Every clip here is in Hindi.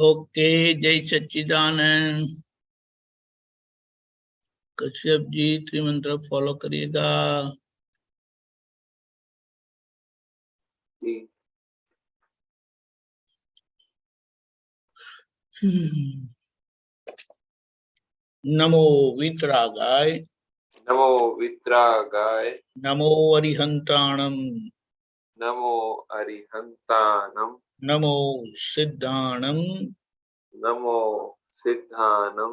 ओके, जय सच्चिदानंद। कश्यप जी त्रिमंत्र फॉलो करिएगा। नमो वितरागाय, नमो वितरागाय, नमो अरिहंताणम, नमो अरिहंतानम, नमो सिद्धाणम, नमो सिद्धानम,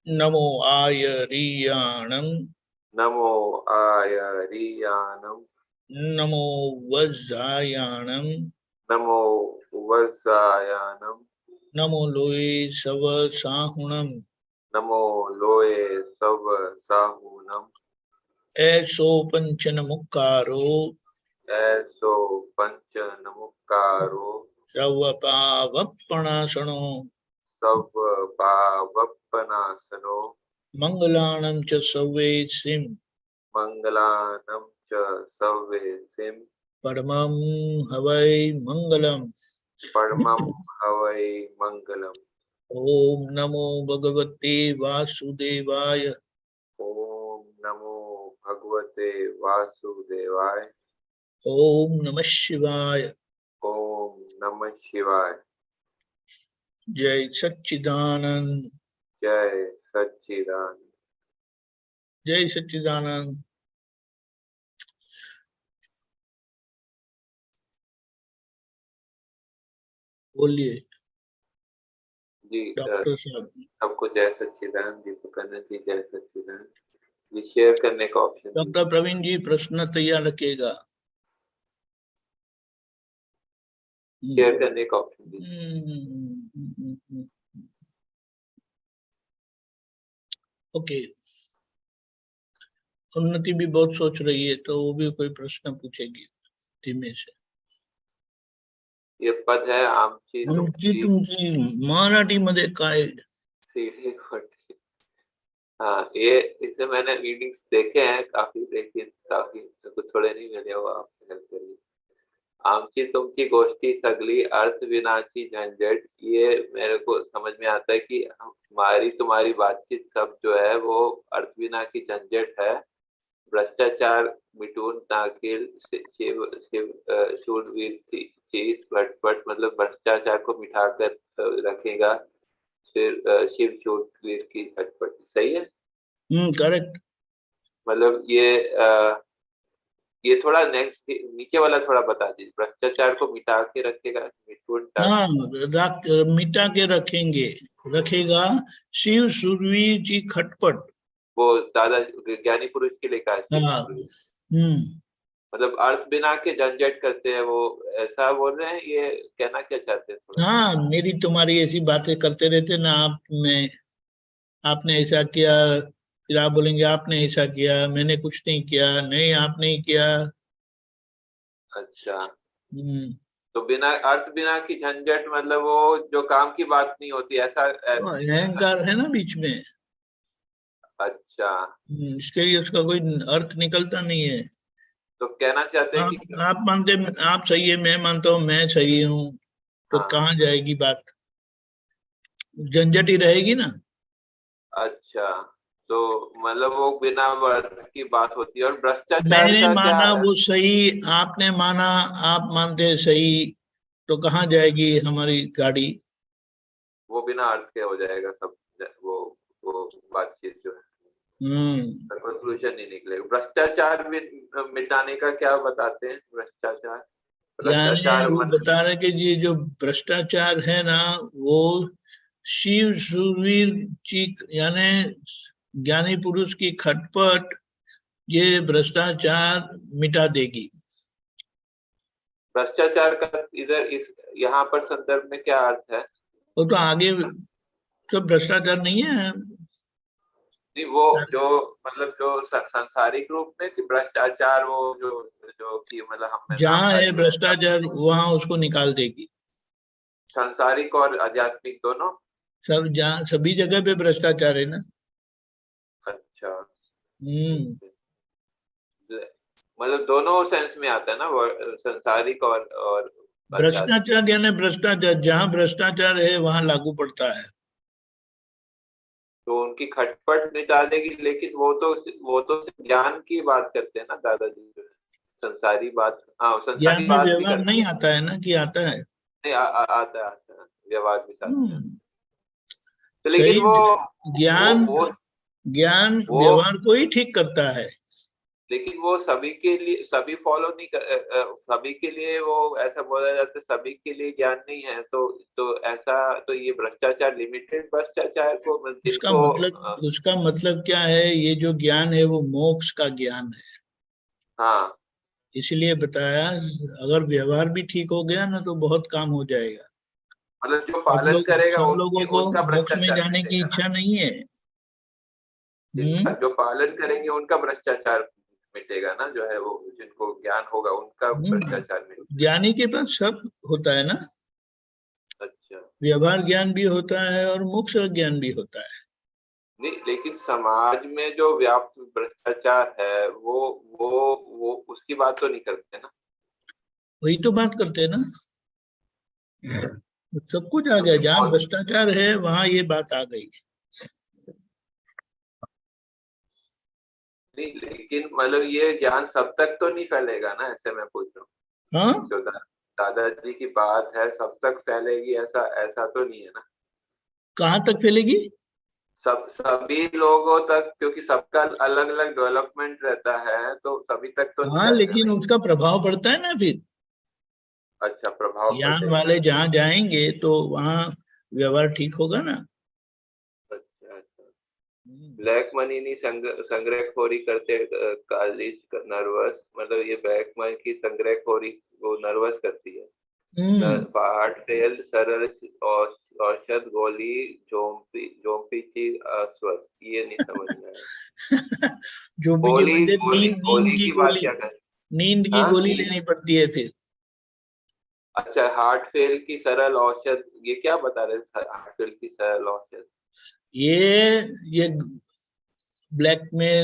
नमो आयरियाणम, नमो आयरियानम, नमो वज्रायाणम, नमो वज्रायानम, नमो लोये सव साहुणम, नमो लोये सव साहुनम, ऐसो पंचन मुक्कारो, ऐसो पंच नमुक्कारो, सर्वपावपणासनो, सब पावपनासनो, मंगलाणं च सर्वेसिं, मंगलानम च सर्वेसिम, परमं हवै मंगलम्। परमं हवै मंगलम। ओम नमो भगवते वासुदेवाय, ओम नमो भगवते वासुदेवाय, ओम नमः शिवाय। ओम नमः शिवाय। जय सच्चिदानंद, जय सच्चिदानंद। जय सच्चिदानंद। बोलिए जी डॉक्टर साहब। सबको जय सच्चिदानंद। दीपक कन्नड़ जी जय सच्चिदानंद जी। शेयर करने का ऑप्शन डॉक्टर प्रवीण जी प्रश्न तैयार रखिएगा। शेयर करने का ऑप्शन दीजिए। ओके, उन्नति भी बहुत सोच रही है तो वो भी कोई प्रश्न पूछेगी धीमे से। ये पद है आमची तुमची मराठी मध्ये काय सीढ़ी खोटी। हाँ, ये इसे मैंने रीडिंग्स देखे हैं काफी, लेकिन काफी कुछ थोड़े नहीं मिले वो आपने हेल्प करी। आमची तुमची गोष्ठी सगली अर्थ विनाची झंझट। ये मेरे को समझ में आता है कि हमारी तुम्हारी बातचीत सब जो है वो अर्थ विना की झंझट है। भ्रष्टाचार मिटून नाकिल शिव शिव शूरवीर चीज भटपट, मतलब भ्रष्टाचार को मिटा कर रखेगा फिर शिव शूरवीर की झटपट। सही है? करेक्ट। मतलब ये थोड़ा नेक्स्ट नीचे वाला थोड़ा बता दीजिए। भ्रष्टाचार को मिटा के रखेगा, मिटून हाँ, मिटा के रखेंगे, रखेगा शिव शूरवीर जी खटपट। वो दादा ज्ञानी पुरुष के लिए कहा। हाँ, मतलब अर्थ बिना के झंझट करते हैं वो, ऐसा बोल रहे हैं? ये कहना क्या चाहते हैं थोड़ा? हाँ, मेरी तुम्हारी ऐसी बातें करते रहते ना आप, में आपने ऐसा किया, फिर आप बोलेंगे आपने ऐसा किया, मैंने कुछ नहीं किया, नहीं आपने ही किया। अच्छा, तो बिना अर्थ बिना की झंझट मतलब वो जो काम की बात नहीं होती, ऐसा अहंकार है ना बीच में। अच्छा, इसके लिए उसका कोई अर्थ निकलता नहीं है। तो कहना चाहते हैं कि आप मानते आप सही है, मैं मानता हूँ मैं सही हूँ, तो हाँ, कहाँ जाएगी बात, झंझट ही रहेगी ना। अच्छा, तो मतलब वो बिना अर्थ की बात होती है। और भ्रष्टाचार मैंने का क्या माना है? वो सही, आपने माना आप मानते हैं सही, तो कहाँ जाएगी हमारी गाड़ी। वो बिना अर्थ के हो जाएगा सब। वो बातचीत जो है, कंक्लूजन नहीं निकलेगा। भ्रष्टाचार मिटाने का क्या बताते हैं? भ्रष्टाचार, यानी भ्रष्टाचार वो बता रहे कि ये जो भ्रष्टाचार है ना, वो शिव शूरवीर जी यानी ज्ञानी पुरुष की खटपट ये भ्रष्टाचार मिटा देगी। भ्रष्टाचार का इधर इस यहाँ पर संदर्भ में क्या अर्थ है? वो तो आगे सब भ्रष्टाचार नहीं है। नहीं, वो जो मतलब जो सांसारिक रूप में कि भ्रष्टाचार, वो जो जो कि मतलब हम जहाँ है नामधारी है सब। भ्रष्टाचार वहां उसको निकाल देगी। सांसारिक और आध्यात्मिक दोनों? सब जहाँ सभी जगह पे भ्रष्टाचार है ना। अच्छा, हम्म मतलब दोनों सेंस में आता है ना, सांसारिक और भ्रष्टाचार यानी भ्रष्टाचार, जहाँ भ्रष्टाचार है वहां लागू पड़ता है। तो उनकी खटपट मिटा देगी, लेकिन वो तो ज्ञान की बात करते हैं ना दादाजी, जो है संसारी बात, हाँ ज्ञान संसारी में बात भी व्यवहार करते नहीं हैं। आता है ना, कि आता है? नहीं आता है, व्यवहार भी साथ में आता हम्म, है। तो लेकिन सही। ज्ञान, वो ज्ञान वो व्यवहार को ही ठीक करता है। लेकिन वो सभी के लिए, सभी फॉलो नहीं कर, सभी के लिए वो ऐसा बोला जाता है, सभी के लिए ज्ञान नहीं है, तो ऐसा, तो ये भ्रष्टाचार लिमिटेड भ्रष्टाचार को जिनको उसका मतलब क्या है? ये जो ज्ञान है वो मोक्ष का ज्ञान है, हाँ, इसलिए बताया। अगर व्यवहार भी ठीक हो गया ना तो बहुत काम हो जाएगा। मतलब जो पालन करेगा सब लोगों उनकी, को उनका मोक्ष में भ्रष्टाचार जाने की मिटेगा ना। इच्छा नहीं है। जिनका हम्म। जो पालन करेंगे उनका भ्रष्टाचार मिटेगा ना, जो है वो जिनको ज्ञान होगा उनका हम्म। भ्रष्टाचार मिटेगा। ज्ञानी के पास सब होता है ना, अच्छा। व्यवहार ज्ञान भी होता है और मोक्ष ज्ञान भी होता है। नहीं, लेकिन समाज में जो व्याप्त भ्रष्टाचार है वो वो उसकी बात तो नहीं करते ना। वही तो बात करते हैं ना, सब कुछ आ गया। क्योंकि जहाँ भ्रष्टाचार है वहां ये बात आ गई। नहीं, लेकिन मतलब ये ज्ञान सब तक तो नहीं फैलेगा ना, ऐसे मैं पूछ रहा हूँ। हाँ, जो दादाजी की बात है सब तक फैलेगी, ऐसा ऐसा तो नहीं है ना। कहाँ तक फैलेगी? सभी लोगों तक, क्योंकि सबका अलग अलग डेवलपमेंट रहता है, तो सभी तक तो नहीं हाँ, जाएगा लेकिन नहीं। उसका प्रभाव पड़ता है ना फिर। अच्छा, प्रभाव ज्ञान पड़ेगा। वाले जहाँ जाएंगे तो वहाँ व्यवहार ठीक होगा ना। अच्छा अच्छा। ब्लैक मनी नहीं संग्रहखोरी करते, कॉलेज नर्वस, मतलब ये ब्लैक मनी की संग्रहखोरी वो नर्वस करती है। हम्म। हार्ट फेल, सरल औषध गोली, जोम्पी की अस्वस्थ, ये नहीं समझ में आया। जो भी के गोली बंदे, गोली नींद गोली की की बात गोली, क्या कर। नींद की हाँ गोली नी लेनी पड़ती है फिर। अच्छा, हार्ट फेल की सरल औषध, ये क्या बता रहे हैं, हार्ट फेल की सरल औषध। ये ब्लैक में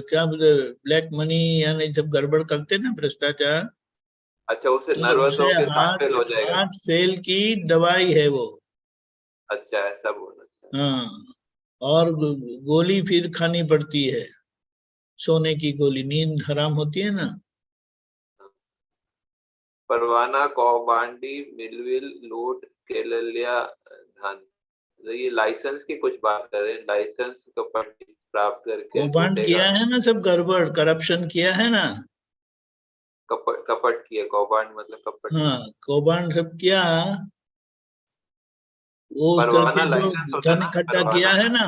क्या बोलते, ब्लैक मनी यानी जब गड़बड़ करते ना, भ्रष्टाचार, अच्छा, उससे तो नर्वस उसे होकर हार्ट फेल हार्ट हो जाएगा। हार्ट फेल की दवाई है वो। अच्छा, ऐसा बोलना चाहिए। हाँ, और गोली फिर खानी पड़ती है, सोने की गोली, नींद हराम होती है ना। परवाना कौबांडी मिलविल लूट केललिया धन, तो ये लाइसेंस की कुछ बात कर रहे हैं, लाइसेंस को प्राप्त करके कौभांड लूटेगा। किया है ना, सब गड़बड़, करप्शन किया है ना। कपट कपट किए, कौबांड मतलब कपट हाँ, किए। कौभांड सब किया, वो परवाना करके जो लाइसेंस होता है धन ना, इकट्ठा किया परवाना। है ना,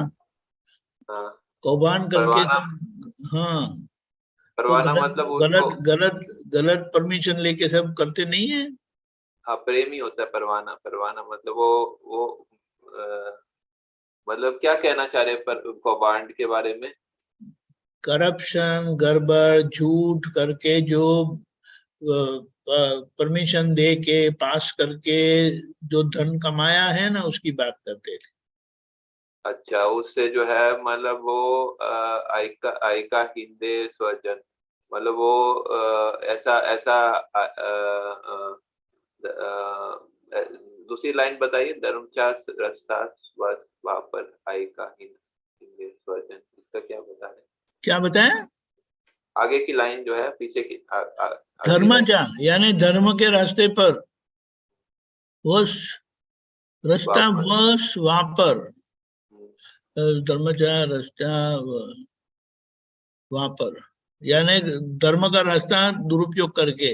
हाँ, कौभांड करके परवाना। सब। हाँ, वो परवाना गलत मतलब उसको, गलत गलत गलत परमिशन लेके सब करते नहीं है। हाँ प्रेमी होता है परवाना, परवाना मतलब वो मतलब क्या कहना चाह रहे हैं पर कौबांड के बारे में। करप्शन, गड़बड़, झूठ करके जो परमिशन दे के, पास करके जो धन कमाया है ना, उसकी बात करते थे। अच्छा, उससे जो है मतलब वो आयका आयका हिंदे स्वजन, मतलब वो ऐसा ऐसा दूसरी लाइन बताइए, धर्मचा रास्ता वापर आयका हिंदे स्वजन, इसका क्या बता रहे हैं। क्या बताया? आगे की लाइन जो है, पीछे की अगली लाइन। धर्मजा यानी धर्म के रास्ते पर, वश, रास्ता वापर। वश वापर, हम्म, धर्मजा रास्ता वापर, यानी धर्म का रास्ता दुरुपयोग करके।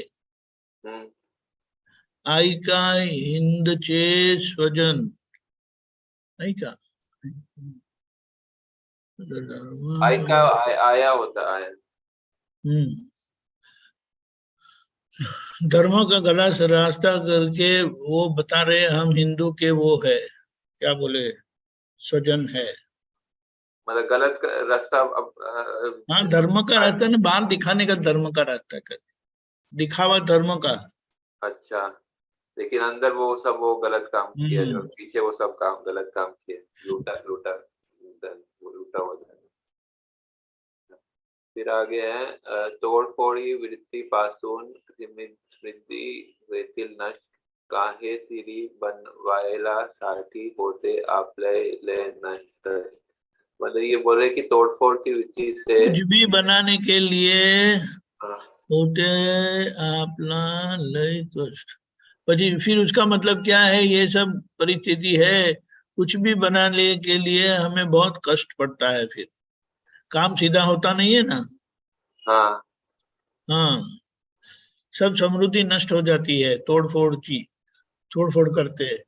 हम्म। आई का हिंद चे स्वजन, आई का आयका आया होता है। हम्म, धर्म का गला से रास्ता करके वो बता रहे हम हिंदू के वो है, क्या बोले, स्वजन है। मतलब गलत रास्ता अब हाँ, धर्म का रास्ता ना, बाहर दिखाने का धर्म का रास्ता कर, दिखावा धर्म का। अच्छा, लेकिन अंदर वो गलत काम किया, जो हम्म। पीछे वो सब काम गलत काम किए, लूटा लूटा धन, वो लूटा हुआ धन। फिर आगे है तोड़फोड़ी वृत्ति पासून स्मृति होतील नष्ट, काहे तिरी बनवायला साठी होते आपले नष्ट। मतलब ये बोल रहे कि तोड़फोड़ की विधि से कुछ भी बनाने के लिए हाँ, होते अपना लय कष्ट। फिर उसका मतलब क्या है? ये सब परिस्थिति है, कुछ भी बनाने के लिए हमें बहुत कष्ट पड़ता है, फिर काम सीधा होता नहीं है ना। हाँ हाँ, सब समृद्धि नष्ट हो जाती है, तोड़ फोड़ करते हैं।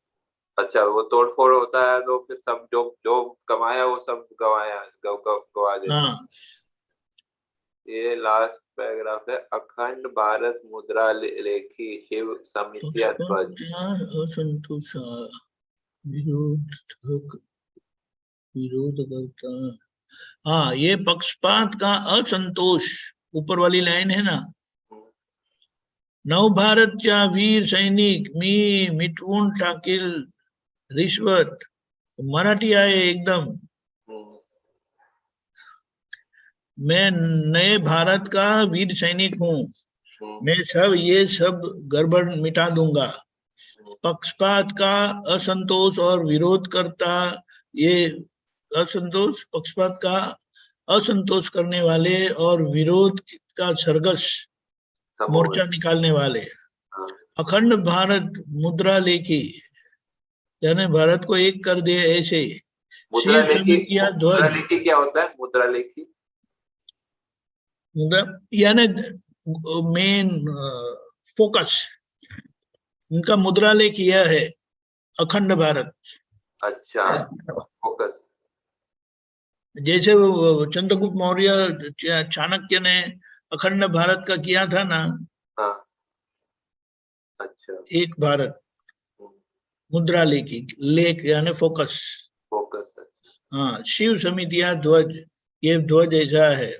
अच्छा, वो तोड़फोड़ होता है तो फिर सब जो जो कमाया वो सब गवा देते। हाँ, ये लास्ट पैराग्राफ है। अखंड भारत मुद्रा लेखी शिव समिति ध्वज। असंतोष विरोध विरोध करता। हाँ, ये पक्षपात का असंतोष, ऊपर वाली लाइन है ना। नव भारतच्या वीर सैनिक मी मिटवून टाकील रिश्वत। मराठी आहे एकदम। मैं नए भारत का वीर सैनिक हूँ, मैं ये सब गड़बड़ मिटा दूंगा। पक्षपात का असंतोष और विरोध करता, ये असंतोष, पक्षपात का असंतोष करने वाले और विरोध का सरगस मोर्चा निकालने वाले। अखंड भारत मुद्रा लेखी, यानी भारत को एक कर दे ऐसे। मुद्रा शिव लेखी, समितिया मुद्रा ध्वज, लेखी क्या होता है? मुद्रा लेखी यानी मेन फोकस उनका मुद्रा लेख यह है, अखंड भारत। अच्छा, फोकस। जैसे वो चंद्रगुप्त मौर्य चाणक्य ने अखंड भारत का किया था ना। हाँ, अच्छा, एक भारत मुद्रा लेखी, लेख यानी फोकस। फोकस। हाँ, शिव समितिया ध्वज, ये ध्वज ऐसा है।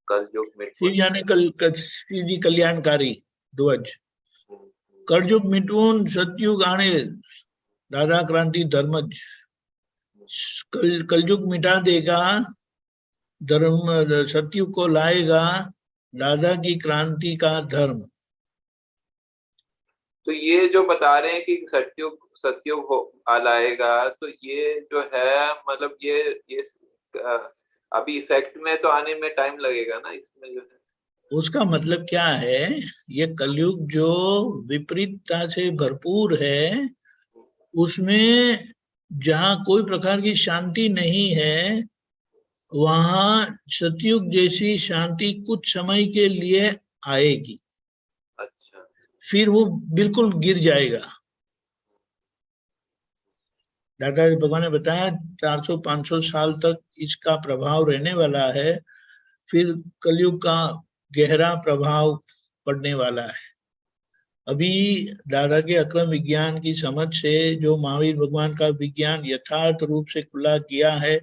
कलयुग शिव यानी शिव जी कल्याणकारी ध्वज। कलयुग मिटवून सतयुग आणेल दादा क्रांति धर्मज। कलयुग मिटा देगा, धर्म सतयुग को लाएगा दादा की क्रांति का धर्म। तो ये जो बता रहे हैं कि सतयुग लाएगा, तो ये जो है मतलब ये अभी इफेक्ट में तो आने में टाइम लगेगा ना इसमें जो है। उसका मतलब क्या है? ये कलयुग जो विपरीतता से भरपूर है, उसमें जहाँ कोई प्रकार की शांति नहीं है, वहां सतयुग जैसी शांति कुछ समय के लिए आएगी, अच्छा, फिर वो बिल्कुल गिर जाएगा। दादा भगवान ने बताया 400-500 साल तक इसका प्रभाव रहने वाला है, फिर कलयुग का गहरा प्रभाव पड़ने वाला है। अभी दादा के अक्रम विज्ञान की समझ से जो महावीर भगवान का विज्ञान यथार्थ रूप से खुला किया है,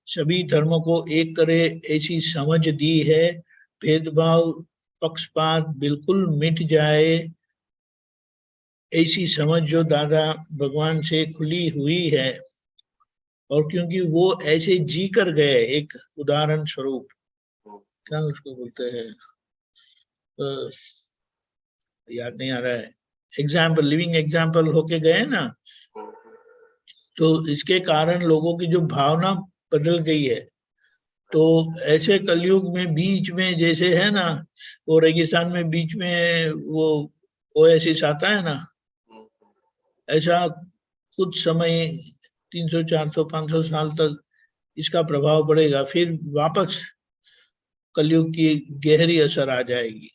सभी धर्मों को एक करे ऐसी समझ दी है, भेदभाव पक्षपात बिल्कुल मिट जाए ऐसी समझ जो दादा भगवान से खुली हुई है। और क्योंकि वो ऐसे जी कर गए, एक उदाहरण स्वरूप, क्या उसको बोलते हैं, याद नहीं आ रहा है, एग्जाम्पल, लिविंग एग्जाम्पल होके गए ना, तो इसके कारण लोगों की जो भावना बदल गई है। तो ऐसे कलयुग में बीच में जैसे है ना, वो रेगिस्तान में बीच में वो ओएसिस आता है ना, ऐसा कुछ समय 300, 400, 500 साल तक इसका प्रभाव पड़ेगा, फिर वापस कलयुग की गहरी असर आ जाएगी,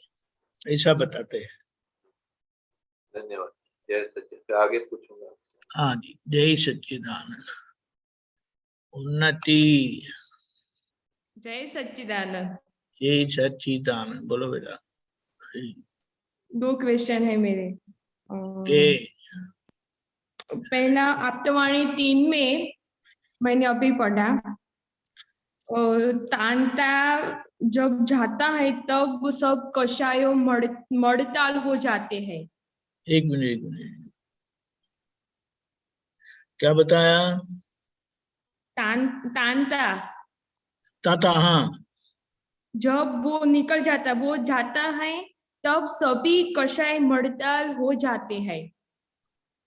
ऐसा बताते हैं। धन्यवाद। जय सचिन। आगे पूछूंगा। हाँ जी, जय सच्चिदानंद। उन्नति। जय सच्चिदानंद। जय सच्चिदानंद, बोलो बेटा। 2 क्वेश्चन है मेरे। के पहला, आप्तवाणी 3 में मैंने अभी पढ़ा, तांता जब जाता है तब सब कषायों मड़ताल हो जाते हैं। एक मिनट, क्या बताया? तांता ताता, हाँ, जब वो निकल जाता, वो जाता है तब सभी कषाय मर्दाल हो जाते हैं।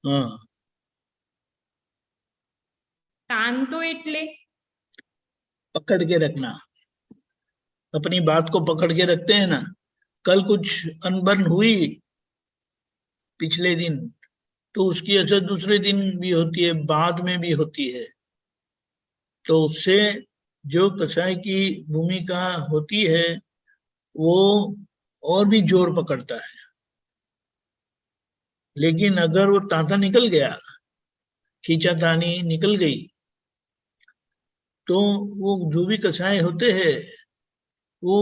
हाँ, तान तो एटले पकड़ के रखना, अपनी बात को पकड़ के रखते हैं ना। कल कुछ अनबन हुई पिछले दिन, तो उसकी असर दूसरे दिन भी होती है, बाद में भी होती है। तो उससे जो कसाई की भूमिका होती है वो और भी जोर पकड़ता है। लेकिन अगर वो तांता निकल गया, खींचातानी निकल गई, तो वो जो भी कसाई होते हैं वो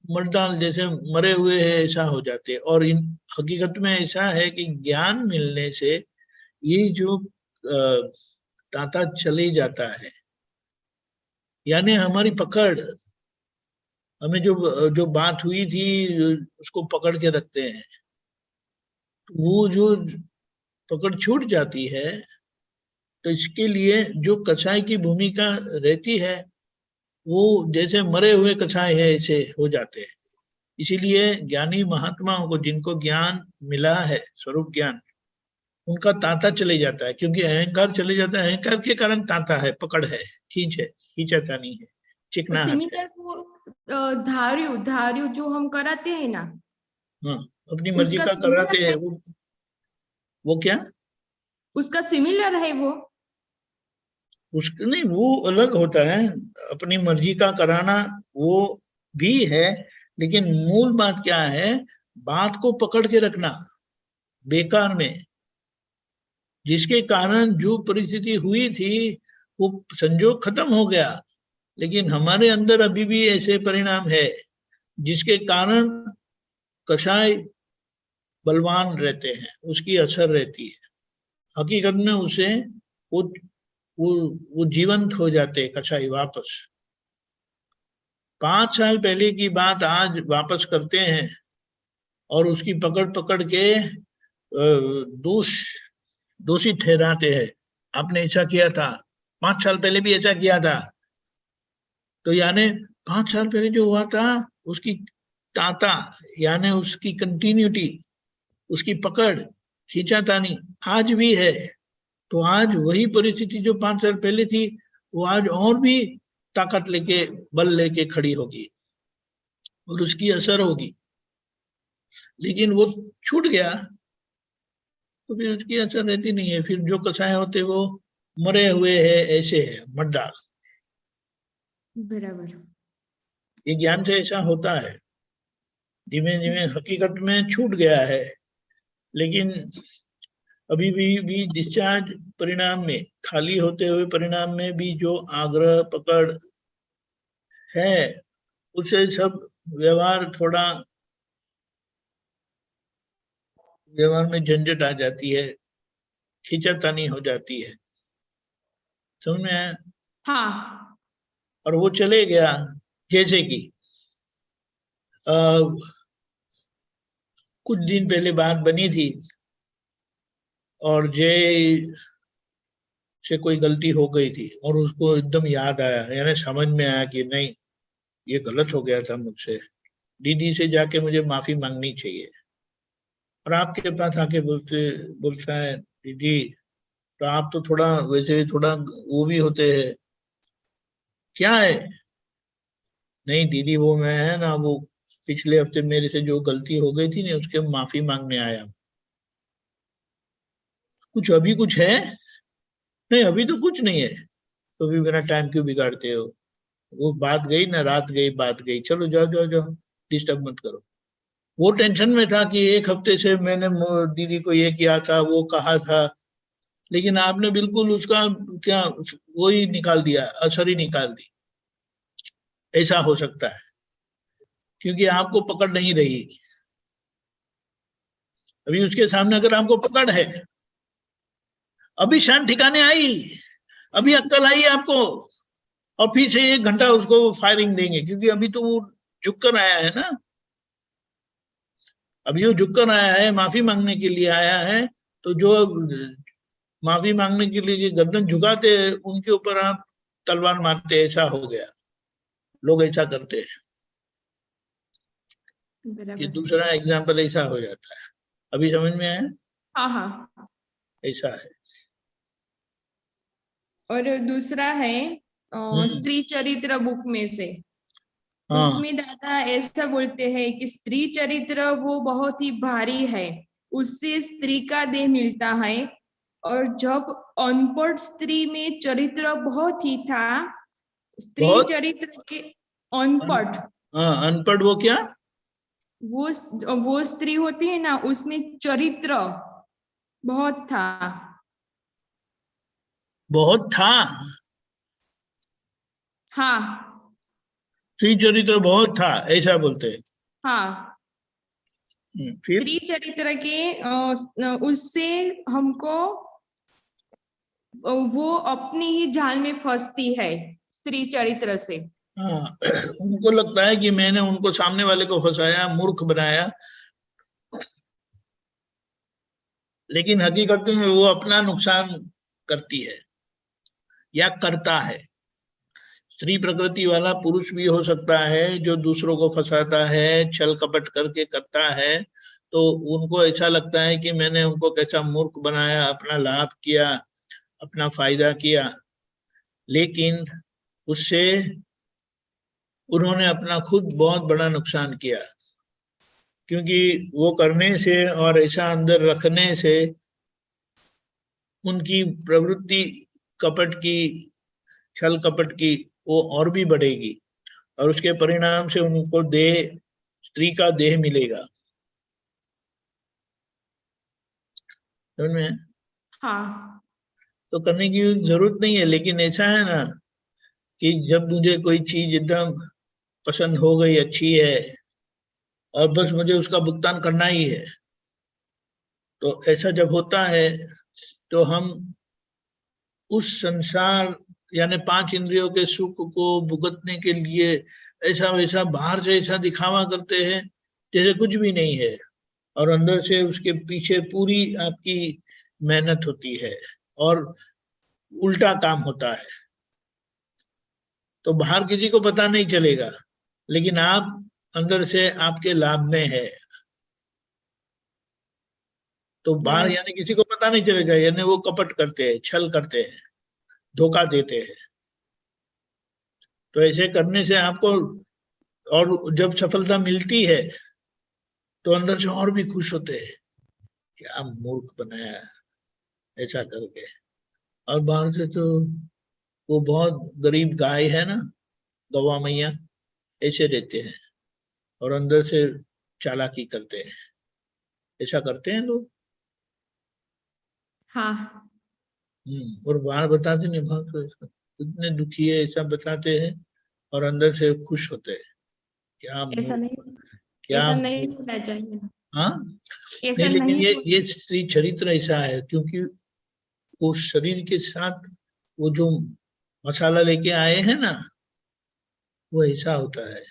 मर्दाल जैसे मरे हुए हैं ऐसा हो जाते हैं। और इन हकीकत में ऐसा है कि ज्ञान मिलने से ये जो तांता चले जाता है, यानी हमारी पकड़, हमें जो जो बात हुई थी उसको पकड़ के रखते हैं, वो जो पकड़ छूट जाती है, तो इसके लिए जो कसाई की भूमिका रहती है वो जैसे मरे हुए कसाई है ऐसे हो जाते हैं। इसीलिए ज्ञानी महात्माओं को, जिनको ज्ञान मिला है, स्वरूप ज्ञान, उनका तांता चले जाता है, क्योंकि अहंकार चले जाता है। अहंकार के कारण तांता है, पकड़ है, खींच है, खींचातानी है, चिकनाहट है। सिमिलर वो धार्यु जो हम कराते हैं ना, हाँ, अपनी मर्जी उसका का कराते सिमिलर हैं है, वो क्या, उसका सिमिलर है वो। उसके नहीं, वो अलग होता है। अपनी मर्जी का कराना वो भी है, लेकिन मूल बात क्या है, बात को पकड़ के रखना बेकार में, जिसके कारण जो परिस्थिति हुई थी वो संजोग खत्म हो गया, लेकिन हमारे अंदर अभी भी ऐसे परिणाम है जिसके कारण कषाय बलवान रहते हैं, उसकी असर रहती है। हकीकत में उसे वो वो वो जीवंत हो जाते हैं कषाय वापस। 5 साल पहले की बात आज वापस करते हैं और उसकी पकड़ पकड़ के दोषी ठहराते हैं। आपने ऐसा किया था, 5 साल पहले भी ऐसा किया था। तो यानी 5 साल पहले जो हुआ था उसकी तांता, यानी उसकी कंटिन्यूटी, उसकी पकड़, खींचातानी आज भी है। तो आज वही परिस्थिति जो 5 साल पहले थी वो आज और भी ताकत लेके, बल लेके खड़ी होगी और उसकी असर होगी। लेकिन वो छूट गया तो फिर उसकी असर रहती नहीं है। फिर जो कसाय होते वो मरे हुए हैं ऐसे है, मर्दाल। बराबर। ये ज्ञान से ऐसा होता है, धीमे धीमे हकीकत में छूट गया है। लेकिन अभी भी डिस्चार्ज परिणाम में, खाली होते हुए परिणाम में भी जो आग्रह पकड़ है, उससे सब व्यवहार में झंझट आ जाती है, खींचातानी हो जाती है। समझ में आया? हाँ। और वो चले गया। जैसे कि कुछ दिन पहले बात बनी थी और जय से कोई गलती हो गई थी और उसको एकदम याद आया, यानी समझ में आया कि नहीं, ये गलत हो गया था मुझसे, दीदी से जाके मुझे माफी मांगनी चाहिए। और आपके पास आके बोलता है दीदी, तो आप तो थोड़ा वैसे थोड़ा वो भी होते हैं, क्या है, नहीं दीदी वो मैं है ना, वो पिछले हफ्ते मेरे से जो गलती हो गई थी ना उसके माफी मांगने आया। कुछ अभी कुछ है? नहीं अभी तो कुछ नहीं है। तो भी मेरा टाइम क्यों बिगाड़ते हो? वो बात गई ना, रात गई बात गई, चलो जाओ जाओ जाओ, डिस्टर्ब मत करो। वो टेंशन में था कि 1 हफ्ते से मैंने दीदी को ये किया था, वो कहा था, लेकिन आपने बिल्कुल उसका क्या वो ही निकाल दिया, असर ही निकाल दी। ऐसा हो सकता है क्योंकि आपको पकड़ नहीं रही। अभी उसके सामने अगर आपको पकड़ है, अभी शान ठिकाने आई, अभी अक्कल आई आपको, और फिर से 1 घंटा उसको फायरिंग देंगे, क्योंकि अभी तो वो झुक कर आया है ना, अभी वो झुक कर आया है, माफी मांगने के लिए आया है। तो जो माफी मांगने के लिए गर्दन झुकाते हैं उनके ऊपर आप तलवार मारते, ऐसा हो गया। लोग ऐसा करते हैं। ये बराबर। दूसरा एग्जाम्पल ऐसा हो जाता है। अभी समझ में आया? हाँ हाँ। ऐसा है। और दूसरा है स्त्री चरित्र बुक में से, हाँ, उसमें दादा ऐसा बोलते हैं कि स्त्री चरित्र वो बहुत ही भारी है, उससे स्त्री का देह मिलता है। और जब अनपढ़ स्त्री में चरित्र बहुत ही था, स्त्री बहुत चरित्र के अनपढ़, हाँ, अनपढ़ वो क्या? वो स्त्री होती है ना, उसमें चरित्र बहुत था। बहुत था। हाँ श्री चरित्र बहुत था, ऐसा बोलते हैं। हाँ। फिर स्त्री चरित्र के उससे हमको वो अपनी ही जाल में फंसती है, स्त्री चरित्र से। हाँ, उनको लगता है कि मैंने उनको सामने वाले को फंसाया, मूर्ख बनाया, लेकिन हकीकत में वो अपना नुकसान करती है या करता है। स्त्री प्रकृति वाला पुरुष भी हो सकता है जो दूसरों को फंसाता है, छल कपट करके करता है, तो उनको ऐसा लगता है कि मैंने उनको कैसा मूर्ख बनाया, अपना लाभ किया, अपना फायदा किया, लेकिन उससे उन्होंने अपना खुद बहुत बड़ा नुकसान किया। क्योंकि वो करने से और ऐसा अंदर रखने से उनकी प्रवृत्ति कपट की, छल कपट की, वो और भी बढ़ेगी, और उसके परिणाम से उनको देह, स्त्री का देह मिलेगा। समझ में? हाँ तो करने की जरूरत नहीं है, लेकिन ऐसा है ना कि जब मुझे कोई चीज एकदम पसंद हो गई, अच्छी है, और बस मुझे उसका भुगतान करना ही है, तो ऐसा जब होता है तो हम उस संसार यानी पांच इंद्रियों के सुख को भुगतने के लिए ऐसा वैसा बाहर से ऐसा दिखावा करते हैं जैसे कुछ भी नहीं है, और अंदर से उसके पीछे पूरी आपकी मेहनत होती है और उल्टा काम होता है। तो बाहर किसी को पता नहीं चलेगा, लेकिन आप अंदर से आपके लाभ में है, तो बाहर यानी किसी को पता नहीं चलेगा, यानी वो कपट करते हैं, छल करते हैं, धोखा देते हैं। तो ऐसे करने से आपको, और जब सफलता मिलती है तो अंदर से और भी खुश होते हैं, क्या मूर्ख बनाया ऐसा करके। और बाहर से तो वो बहुत गरीब गाय है ना, गवा मैया, ऐसे रहते हैं, और अंदर से चालाकी करते हैं। ऐसा करते हैं लोग। हाँ। और बाहर बताते नहीं, बाहर तो इतने दुखी है ऐसा बताते हैं, और अंदर से खुश होते हैं, क्या ऐसा मूर्ख, नहीं, क्या ऐसा नहीं होना चाहिए। हाँ। नहीं, ऐसा लेकिन नहीं ये स्त्री चरित्र ऐसा है, क्योंकि वो शरीर के साथ वो जो मसाला लेके आए हैं ना, वो ऐसा होता है।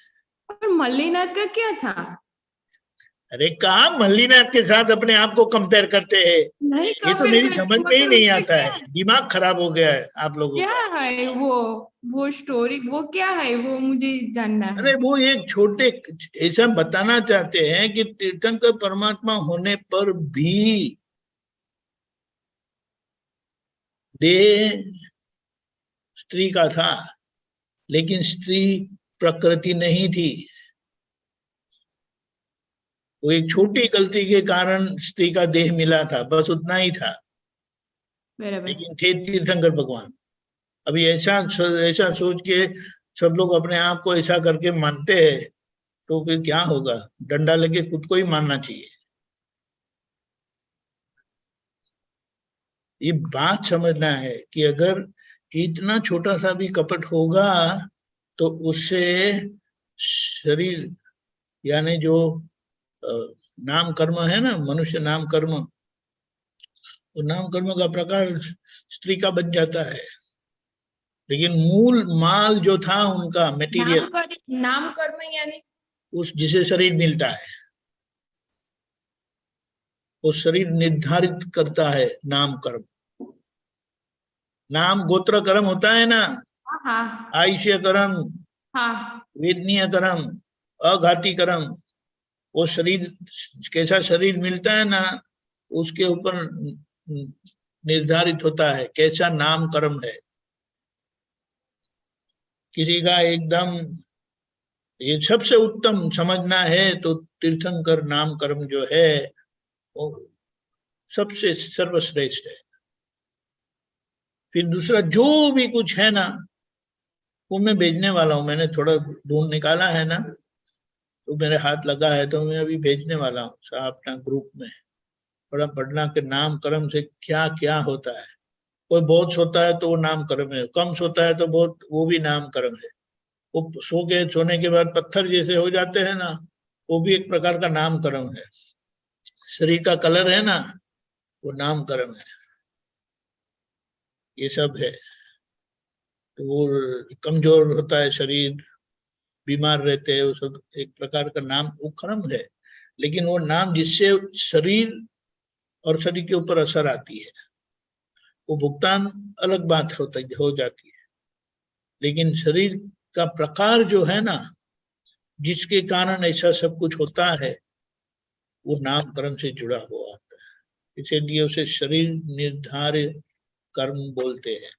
और मल्लीनाथ का क्या था? अरे कहा मल्लीनाथ के साथ अपने आप को कंपेयर करते हैं? नहीं ये तो कंपेयर मेरी समझ करते, में ही मगर नहीं उसका आता क्या, है, दिमाग खराब हो गया है आप लोगों क्या का। है वो स्टोरी, वो क्या है, वो मुझे जानना अरे है। वो एक छोटे, ऐसा बताना चाहते हैं कि तीर्थंकर परमात्मा होने पर भी देह स्त्री का था, लेकिन स्त्री प्रकृति नहीं थी। वो एक छोटी गलती के कारण स्त्री का देह मिला था, बस उतना ही था, बराबर। लेकिन थे तीर्थंकर भगवान। अभी ऐसा सोच के सब लोग अपने आप को ऐसा करके मानते हैं, तो फिर क्या होगा? डंडा लेके खुद को ही मानना चाहिए। ये बात समझना है कि अगर इतना छोटा सा भी कपट होगा तो उससे शरीर यानी जो अ, नाम कर्म है ना, मनुष्य नाम कर्म, वो नाम कर्म का प्रकार स्त्री का बन जाता है, लेकिन मूल माल जो था उनका मटेरियल, नाम कर्म यानी उस जिसे शरीर मिलता है, वो शरीर निर्धारित करता है नाम कर्म। नाम गोत्र कर्म होता है ना, हाँ आयुष्य कर्म, हाँ वेदनीय कर्म, अघाती कर्म, वो शरीर, कैसा शरीर मिलता है ना, उसके ऊपर निर्धारित होता है कैसा नाम कर्म है। किसी का एकदम ये सबसे उत्तम समझना है तो तीर्थंकर नाम कर्म जो है वो सबसे सर्वश्रेष्ठ है। फिर दूसरा जो भी कुछ है ना वो मैं भेजने वाला हूँ, मैंने थोड़ा ढूंढ निकाला है ना, तो मेरे हाथ लगा है तो मैं अभी भेजने वाला हूँ साहब अपना ग्रुप में। थोड़ा पढ़ना के नाम कर्म से क्या क्या होता है। कोई बहुत सोता है तो वो नाम कर्म है, कम सोता है तो बहुत, वो भी नाम कर्म है। वो सोने के बाद पत्थर जैसे हो जाते हैं ना, वो भी एक प्रकार का नाम कर्म है। शरीर का कलर है ना, वो नाम कर्म है। ये सब है। तो वो कमजोर होता है शरीर, बीमार रहते हैं, वो सब एक प्रकार का नाम, वो कर्म है। लेकिन वो नाम जिससे शरीर और शरीर के ऊपर असर आती है, वो भुगतान अलग बात हो जाती है। लेकिन शरीर का प्रकार जो है ना, जिसके कारण ऐसा सब कुछ होता है, वो नाम कर्म से जुड़ा हुआ आता है। इसीलिए उसे शरीर निर्धारित कर्म बोलते हैं।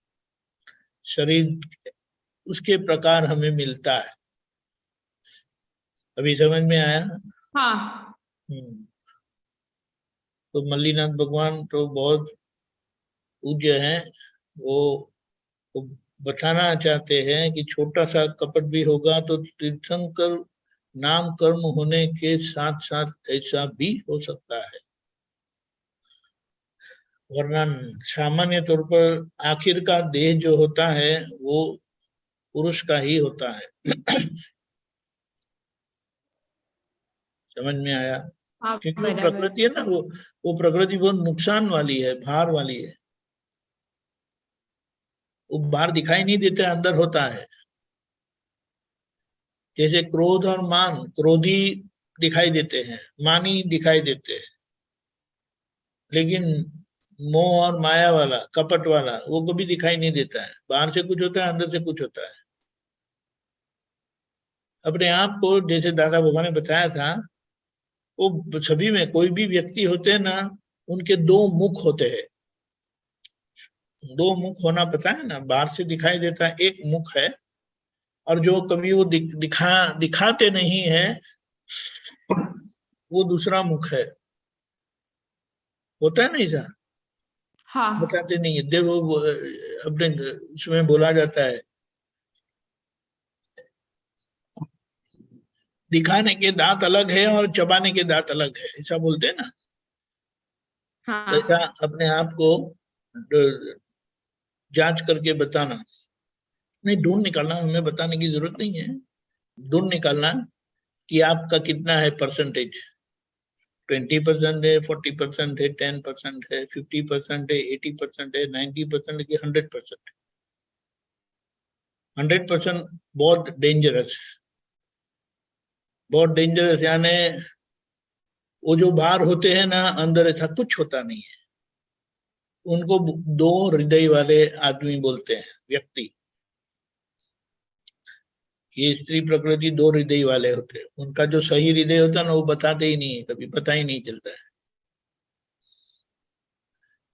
शरीर उसके प्रकार हमें मिलता है। अभी समझ में आया? हाँ। तो मल्लीनाथ भगवान तो बहुत पूज्य हैं। वो बताना चाहते हैं कि छोटा सा कपट भी होगा तो तीर्थंकर नाम कर्म होने के साथ साथ ऐसा भी हो सकता है, वरना सामान्य तौर पर आखिर का देह जो होता है वो पुरुष का ही होता है। समझ में आया? हाँ, क्योंकि वो बराबर। प्रकृति है ना, वो प्रकृति बहुत नुकसान वाली है, भार वाली है। वो बाहर दिखाई नहीं देता, अंदर होता है। जैसे क्रोध और मान, क्रोधी दिखाई देते हैं, मानी दिखाई देते हैं, लेकिन मोह और माया वाला, कपट वाला, वो कभी दिखाई नहीं देता है। बाहर से कुछ होता है, अंदर से कुछ होता है। अपने आप को, जैसे दादा बाबा ने बताया था, वो सभी में कोई भी व्यक्ति होते हैं ना, उनके दो मुख होते हैं। दो मुख होना पता है ना, बाहर से दिखाई देता है एक मुख है, और जो कभी वो दिखाते नहीं है वो दूसरा मुख है। होता है ना ऐसा? हाँ। बताते नहीं है। देखो अपने उसमें बोला जाता है, दिखाने के दांत अलग है और चबाने के दांत अलग है, ऐसा बोलते हैं ना। ऐसा हाँ। अपने आप को जांच करके बताना, नहीं ढूंढ निकालना, हमें बताने की जरूरत नहीं है। ढूंढ निकालना कि आपका कितना है परसेंटेज। 20% है, 40% है, 10% है, 50% है, 80% है, 90% की 100%। 100% बहुत डेंजरस, बहुत डेंजरस। यानी वो जो बाहर होते हैं ना, अंदर ऐसा कुछ होता नहीं है। उनको दो हृदय वाले आदमी बोलते हैं, व्यक्ति। ये स्त्री प्रकृति दो हृदय वाले होते हैं। उनका जो सही हृदय होता है ना, वो बताते ही नहीं है, कभी पता ही नहीं चलता है।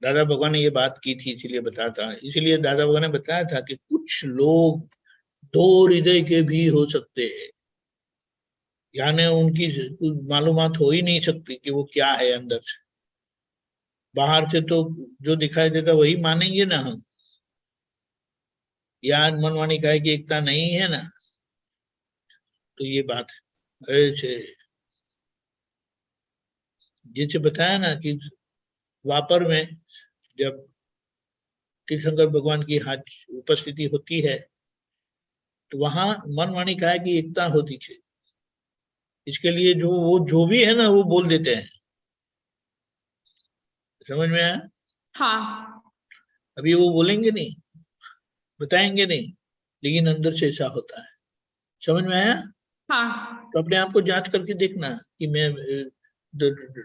दादा भगवान ने ये बात की थी, इसीलिए बताता है। इसलिए दादा भगवान ने बताया था कि कुछ लोग दो हृदय के भी हो सकते हैं, यानी उनकी मालूमात हो ही नहीं सकती कि वो क्या है अंदर से। बाहर से तो जो दिखाई देता वही मानेंगे ना हम। यार मनमानी का है कि एकता नहीं है ना, तो ये बात है। ऐसे जैसे बताया ना कि वापर में जब तीर्थंकर भगवान की हाथ उपस्थिति होती है, तो वहां मनमानी का है कि एकता होती है। इसके लिए जो भी है ना, वो बोल देते हैं। समझ में आया? हाँ। अभी वो बोलेंगे नहीं, बताएंगे नहीं, लेकिन अंदर से ऐसा होता है। समझ में आया? हाँ। तो अपने आप को जांच करके देखना कि मैं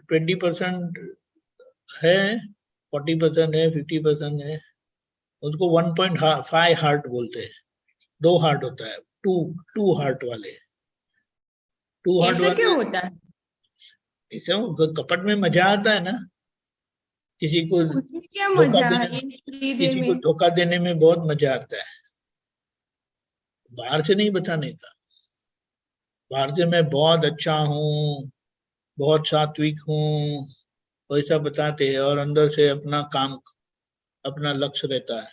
20% है, 40% है, 50% है। उसको 1.5 हार्ट बोलते हैं। दो हार्ट होता है, टू टू हार्ट वाले। टू हार्ट ऐसा वाले क्यों होता है? इसे कपट में मजा आता है ना, किसी को मुझे क्या धोखा मजा देने है स्त्री देह किसी को में? धोखा देने में बहुत मजा आता है, बाहर से नहीं बताने का। बाहर से मैं बहुत अच्छा हूँ, बहुत सात्विक हूँ, वैसा बताते हैं, और अंदर से अपना काम, अपना लक्ष्य रहता है।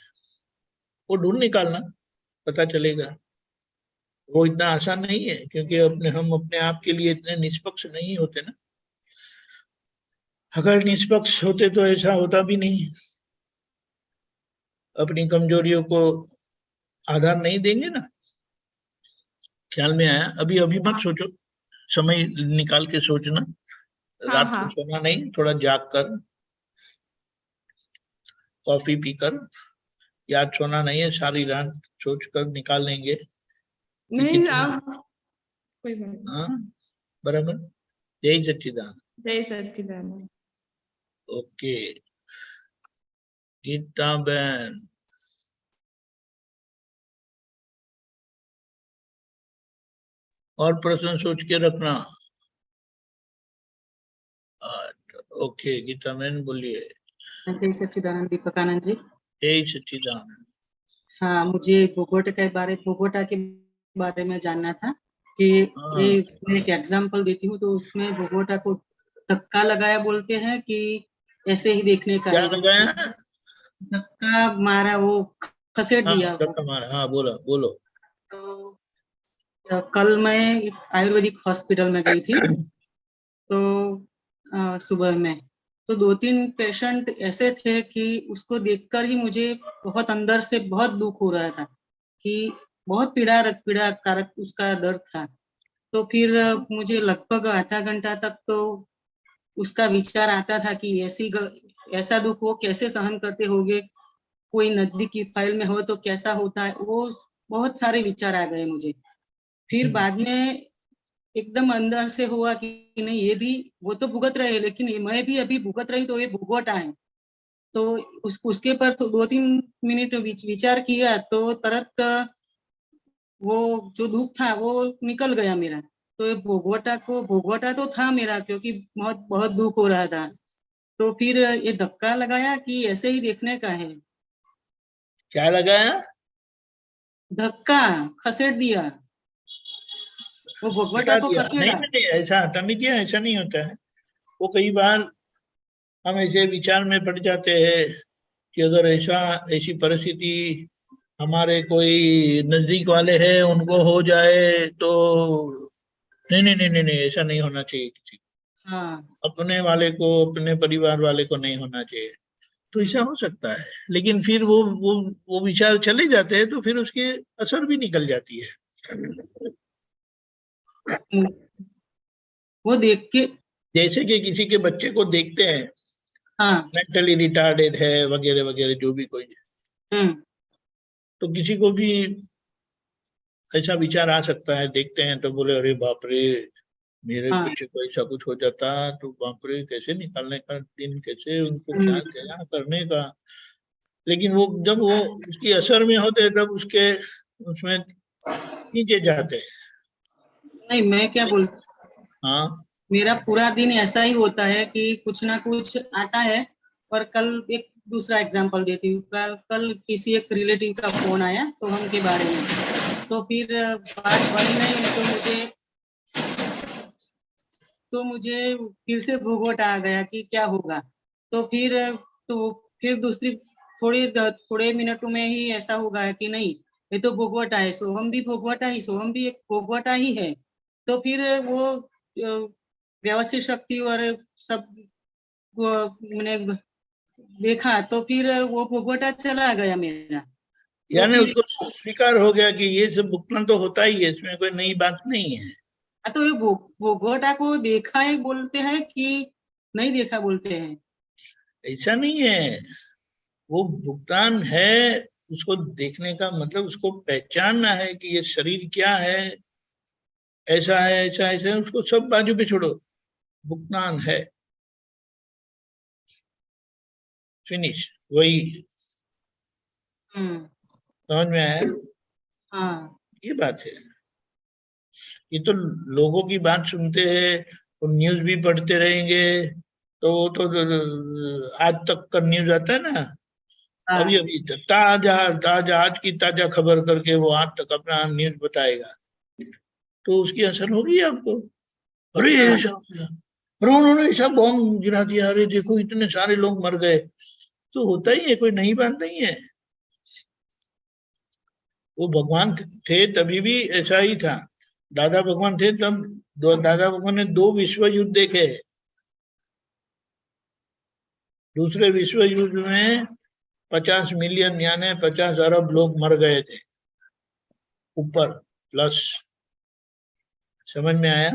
वो ढूंढ निकालना, पता चलेगा। वो इतना आसान नहीं है, क्योंकि हम अपने आप के लिए इतने निष्पक्ष नहीं होते ना। अगर निष्पक्ष होते तो ऐसा होता भी नहीं। अपनी कमजोरियों को आधार नहीं देंगे ना। ख्याल में आया? अभी अभी मत सोचो, समय निकाल के सोचना। हाँ रात को हाँ, सोना नहीं, थोड़ा जाग कर, कॉफी पीकर, याद सोना नहीं है, सारी रात सोच कर निकाल लेंगे कि नहीं कितना। आप कोई बात नहीं। हाँ, बराबर। जय सच्चिदानंद। जय सच्चिदानंद। ओके, गीता बहन। और प्रश्न सोच के रखना। ओके, गीता बहन बोलिए। जय सच्चिदानंद दीपकानंद जी। जय सच्चिदानंद। हाँ, मुझे बोगोटा के बारे में जानना था कि हाँ, ये मैं एक एग्जांपल देती हूँ, तो उसमें बोगोटा को धक्का लगाया बोलते हैं कि ऐसे ही देखने का क्या है? लगाया? धक्का मारा, वो खसेड़ हाँ, दिया वो। धक्का मारा, हाँ, बोलो बोलो। तो कल मैं एक आयुर्वेदिक हॉस्पिटल में गई थी, तो सुबह में तो 2-3 पेशेंट ऐसे थे कि उसको देखकर ही मुझे बहुत अंदर से बहुत दुख हो रहा था कि बहुत पीड़ा कारक उसका दर्द था। तो फिर मुझे लगभग आधा घंटा तक तो उसका विचार आता था कि ऐसा दुख वो कैसे सहन करते होंगे, कोई नजदीक की फाइल में हो तो कैसा होता है, वो बहुत सारे विचार आ गए मुझे। फिर बाद में एकदम अंदर से हुआ कि नहीं, ये भी वो तो भुगत रहे, लेकिन मैं भी अभी भुगत रही, तो ये भुगवटा है। तो उसके पर तो 2-3 मिनट विचार किया, तो तुरंत वो जो दुख था वो निकल गया मेरा। तो ये भोगवटा तो था मेरा, क्योंकि बहुत बहुत दुख हो रहा था। तो फिर ये धक्का लगाया कि ऐसे ही देखने का है? क्या लगाया? धक्का खसेड़ दिया, वो भोगवटा हटा को दिया? नहीं खसेड़ा। नहीं नहीं, ऐसा हटा नहीं दिया, ऐसा नहीं होता है। वो कई बार हम ऐसे विचार में पड़ जाते हैं कि अगर ऐसी परिस्थिति हमारे कोई नजदीक वाले हैं उनको हो जाए तो, नहीं नहीं नहीं नहीं नहीं, ऐसा नहीं होना चाहिए किसी हाँ। को। अपने वाले को, अपने परिवार वाले को नहीं होना चाहिए। तो ऐसा हो सकता है, लेकिन फिर वो विचार चले जाते हैं, तो फिर उसके असर भी निकल जाती है। वो देख के। जैसे कि किसी के बच्चे को देखते हैं, हाँ। मेंटली रिटार्डेड है वगैरह वगैरह, जो भी कोई, हम्म। तो किसी को भी ऐसा विचार आ सकता है, देखते हैं तो बोले अरे बाप रे, मेरे हाँ। बच्चे को ऐसा कुछ हो जाता तो बाप रे, कैसे निकालने का दिन, कैसे उनको क्या हम्म। क्या करने का। लेकिन वो जब वो उसकी असर में होते हैं, तब उसके उसमें खींचे जाते हैं। नहीं, मैं क्या बोल, हाँ, मेरा पूरा दिन ऐसा ही होता है कि कुछ ना कुछ आता है। और कल एक दूसरा एग्जांपल देती हूँ। कल किसी एक रिलेटिव का फोन आया सोहम के बारे में, तो फिर बात बनी नहीं, तो मुझे फिर से भूगोट आ गया कि क्या होगा। तो फिर दूसरी थोड़े मिनटों में ही ऐसा होगा कि नहीं, ये तो भोगवटा है, सोहम भी एक भोगवटा ही है। तो फिर वो व्यवस्थित शक्ति और सब मैंने देखा, तो फिर वो भोगवटा चला गया मेरा। तो यानी फिर उसको स्वीकार हो गया कि ये सब भुगतान तो होता ही है, इसमें कोई नई बात नहीं है। तो ये भोगवटा को देखा है बोलते हैं कि नहीं देखा बोलते हैं? ऐसा नहीं है, वो भुगतान है। उसको देखने का मतलब उसको पहचानना है कि ये शरीर क्या है, ऐसा है, ऐसा ऐसा है, उसको सब बाजू पे छोड़ो, भुगतान है, फिनिश, वही। हम्म। समझ में आया? हाँ। ये बात है। ये तो लोगों की बात सुनते हैं, वो न्यूज भी पढ़ते रहेंगे तो वो तो आज तक का न्यूज आता है ना, अभी अभी ताजा ताजा आज की ताजा खबर करके वो आज तक अपना न्यूज बताएगा, तो उसकी असर होगी आपको। अरे ऐसा हो गया, अरे उन्होंने ऐसा बॉम्ब गिरा दिया, अरे देखो इतने सारे लोग मर गए, तो होता ही है, कोई नई बात नहीं है। वो भगवान थे तभी भी ऐसा ही था, दादा भगवान थे तब दादा भगवान ने 2 विश्व युद्ध देखे। दूसरे विश्व युद्ध में 50 मिलियन यानी 50 अरब लोग मर गए थे ऊपर प्लस, समझ में आया।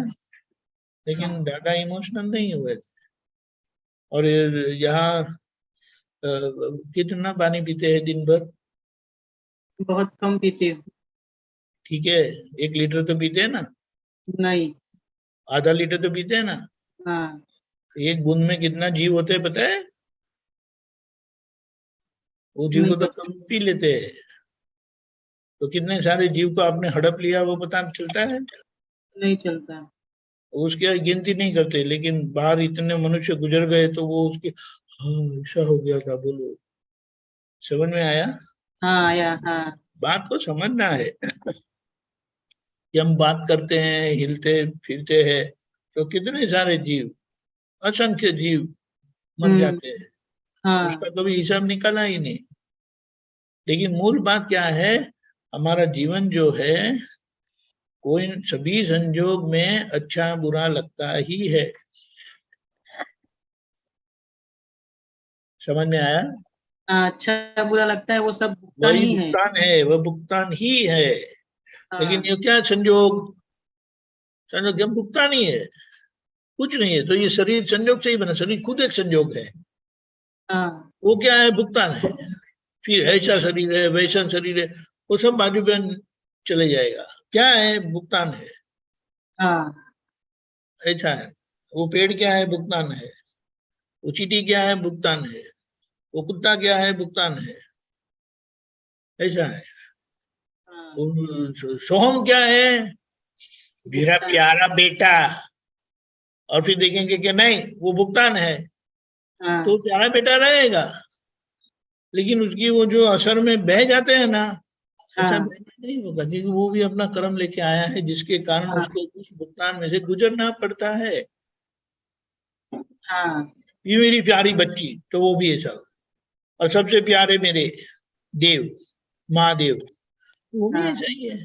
लेकिन दादा इमोशनल नहीं हुए थे। और यहाँ कितना पानी पीते हैं दिन भर? बहुत कम पीती हूँ। ठीक है, 1 लीटर तो पीते हैं ना? नहीं। आधा लीटर तो पीते हैं ना? हाँ। एक बूंद में कितना जीव होते हैं पता है? वो जीव को तो कम पी लेते हैं, तो कितने सारे जीव को आपने हड़प लिया वो पता चलता है? नहीं चलता। उसकी गिनती नहीं करते, लेकिन बाहर इतने मनुष्य गुजर गए तो वो उसकी हाँ ऐसा हो गया था, बोलो समझ में आया? हाँ आया। हाँ। बात को समझना है कि हम बात करते हैं, हिलते फिरते हैं, तो कितने सारे जीव, असंख्य जीव मर जाते हैं, हाँ। उसका कभी हिसाब निकाला ही नहीं। लेकिन मूल बात क्या है, हमारा जीवन जो है कोई सभी संजोग में अच्छा बुरा लगता ही है। समझ में आया? अच्छा बुरा लगता है, वो सब भुगतान वही ही है। भुगतान है, वह भुगतान ही है। लेकिन हाँ। ये क्या संजोग, संजोग जब भुगतान ही है, कुछ नहीं है। तो ये शरीर संजोग से ही बना, शरीर खुद एक संजोग है। हाँ। वो क्या है? भुगतान है। फिर ऐसा शरीर है, वैसा शरीर है, वो सब बाजू पे चले जाएगा। क्या है? भुगतान है। हाँ। ऐसा है। वो पेड़ क्या है? भुगतान है। वो चींटी क्या है? भुगतान है। वो कुत्ता क्या है? भुगतान है। ऐसा है। हाँ। सोहम क्या है? मेरा भुगतान। प्यारा बेटा। और फिर देखेंगे कि नहीं वो भुगतान है, हाँ। तो प्यारा बेटा रहेगा। लेकिन उसकी वो जो असर में बह जाते हैं ना, ऐसा हाँ। बहना नहीं होगा, क्योंकि वो भी अपना कर्म लेके आया है, जिसके कारण हाँ। उसको उस भुगतान में से गुजरना पड़ता है। हाँ। ये मेरी प्यारी बच्ची, तो वो भी ऐसा। और सबसे प्यारे मेरे देव, महादेव, वो भी हाँ। ऐसा ही है।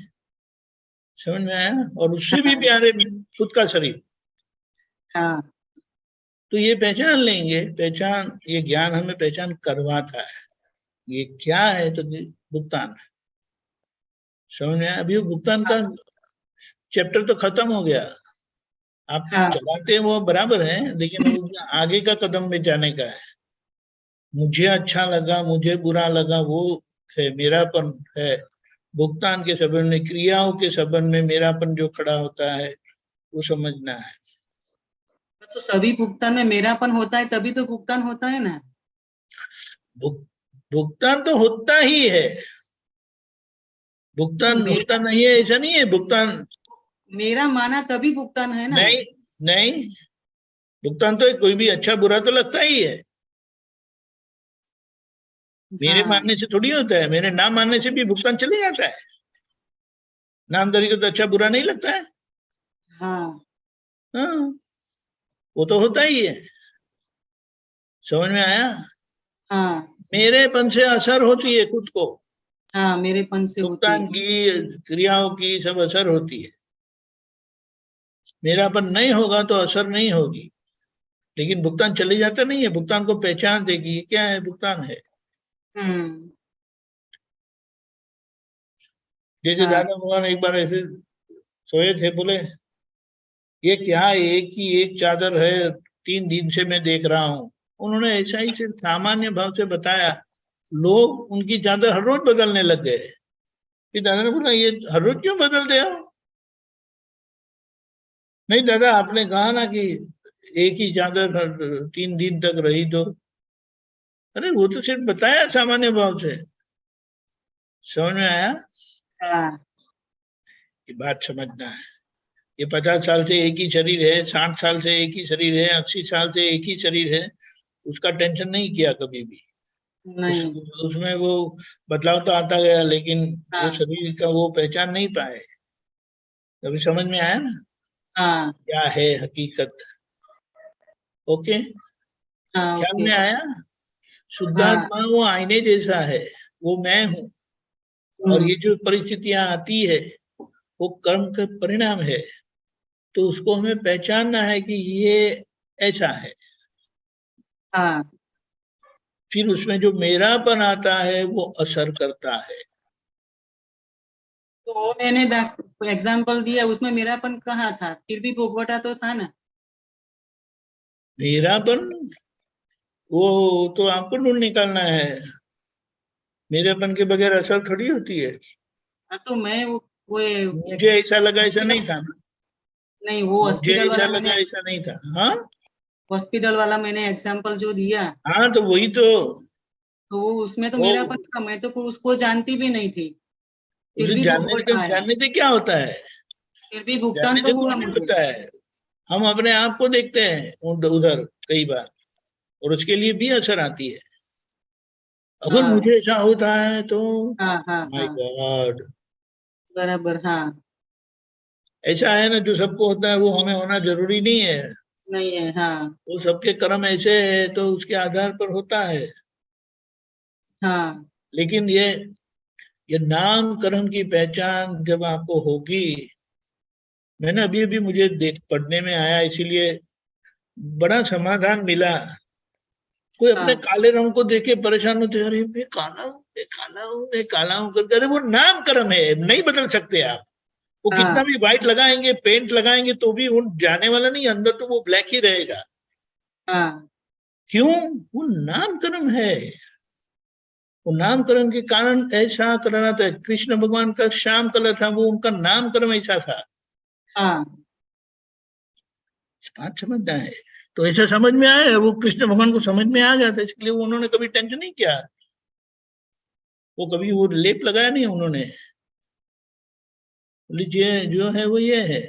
समझ में आया? और उससे भी प्यारे खुद का शरीर। हाँ। तो ये पहचान लेंगे, पहचान, ये ज्ञान हमें पहचान करवाता है। ये क्या है? तो भुगतान है। समझ में आया? अभी भुगतान का चैप्टर तो खत्म हो गया। आप हाँ। चलाते हैं वो बराबर है, लेकिन उसका आगे का कदम में जाने का है। मुझे अच्छा लगा, मुझे बुरा लगा, वो है मेरापन है। भुगतान के संबंध में, क्रियाओं के संबंध में मेरापन जो खड़ा होता है, वो समझना है। तो सभी भुगतान में मेरापन होता है, तभी तो भुगतान होता है ना। भुगतान तो होता ही है, भुगतान तो होता नहीं है ऐसा नहीं है। भुगतान मेरा माना तभी भुगतान है ना। नहीं, नहीं, भुगतान तो कोई भी अच्छा बुरा तो लगता ही है। मेरे हाँ। मानने से थोड़ी होता है, मेरे ना मानने से भी भुगतान चले जाता है। नामदारी को तो अच्छा बुरा नहीं लगता है। हाँ। हाँ, वो तो होता ही है। समझ में आया? हाँ। मेरेपन से असर होती है खुद को, हाँ मेरेपन से होती भुगतान है। की, क्रियाओं की सब असर होती है। मेरापन नहीं होगा तो असर नहीं होगी। लेकिन भुगतान चले जाता नहीं है, भुगतान को पहचान देगी, क्या है? भुगतान है। हम्म। जैसे हाँ। दादा भगवान एक बार ऐसे सोए थे, बोले ये क्या एक ही एक चादर है, 3 दिन से मैं देख रहा हूँ। उन्होंने ऐसा ही सिर्फ सामान्य भाव से बताया, लोग उनकी चादर हर रोज बदलने लग गए। फिर दादा ने बोला ये हर रोज क्यों बदलते हो? नहीं दादा, आपने कहा ना कि एक ही चादर 3 दिन तक रही तो। अरे वो तो सिर्फ बताया सामान्य भाव से। समझ में आया? हाँ। ये बात समझना है। ये 50 साल से एक ही शरीर है, 60 साल से एक ही शरीर है, 80 साल से एक ही शरीर है, उसका टेंशन नहीं किया कभी भी। नहीं। उसमें वो बदलाव तो आता गया, लेकिन वो हाँ शरीर का वो पहचान नहीं पाए। अभी समझ में आया ना हाँ क्या है हकीकत? ओके, हाँ ख्याल ओके। में आया? हाँ शुद्धात्मा वो आईने जैसा है, वो मैं हूँ। और ये जो परिस्थितियां आती है वो कर्म का परिणाम है, तो उसको हमें पहचानना है कि ये ऐसा है। हाँ फिर उसमें जो मेरापन आता है वो असर करता है। तो वो मैंने एग्जाम्पल दिया, उसमें मेरापन कहाँ था, फिर भी भोगवटा तो था ना। मेरापन वो तो आपको ढूंढ निकालना है, मेरेपन के बगैर असर थोड़ी होती है। हाँ तो मैं वो मुझे ऐसा लगा ऐसा नहीं था ना, नहीं, वो मुझे हॉस्पिटल ऐसा वाला लगा मैंने, ऐसा नहीं था। हाँ हॉस्पिटल वाला मैंने एग्जाम्पल जो दिया, हाँ, तो वही तो। तो वो उसमें तो वो मेरापन था, मैं तो उसको जानती भी नहीं थी, फिर उसे भी भोगवटा आया, जानने से क्या होता है? फिर भी भुगतान जानने तो से कुछ हुआ नहीं मुझे। होता है। हम अपने आप को देखते हैं उधर कई बार, और उसके लिए भी असर आती है। अगर हाँ मुझे ऐसा होता है तो हाँ हाँ माय हाँ गॉड, बराबर। हाँ ऐसा है ना, जो सबको होता है वो हमें होना जरूरी नहीं है। नहीं है। हाँ वो सबके कर्म ऐसे है तो उसके आधार पर होता है। हाँ लेकिन ये नाम कर्म की पहचान जब आपको होगी, मैंने अभी अभी मुझे देख पढ़ने में आया, इसीलिए बड़ा समाधान मिला। कोई अपने हाँ काले रंग को देख के परेशान होते, अरे मैं काला हूँ, मैं काला हूँ, मैं काला हूँ करके। अरे वो नाम कर्म है, नहीं बदल सकते आप। वो कितना हाँ भी व्हाइट लगाएंगे, पेंट लगाएंगे, तो भी वो जाने वाला नहीं, अंदर तो वो ब्लैक ही रहेगा। हाँ क्यों? वो नाम कर्म है। वो नामकरण के कारण ऐसा करना था। कृष्ण भगवान का श्याम कलर था, वो उनका नामकरण ऐसा था। हाँ बात समझना है। तो ऐसा समझ में आया, वो कृष्ण भगवान को समझ में आ गया था, इसके लिए उन्होंने कभी टेंशन नहीं किया। वो कभी वो लेप लगाया नहीं उन्होंने। लीजिए जो है वो ये है,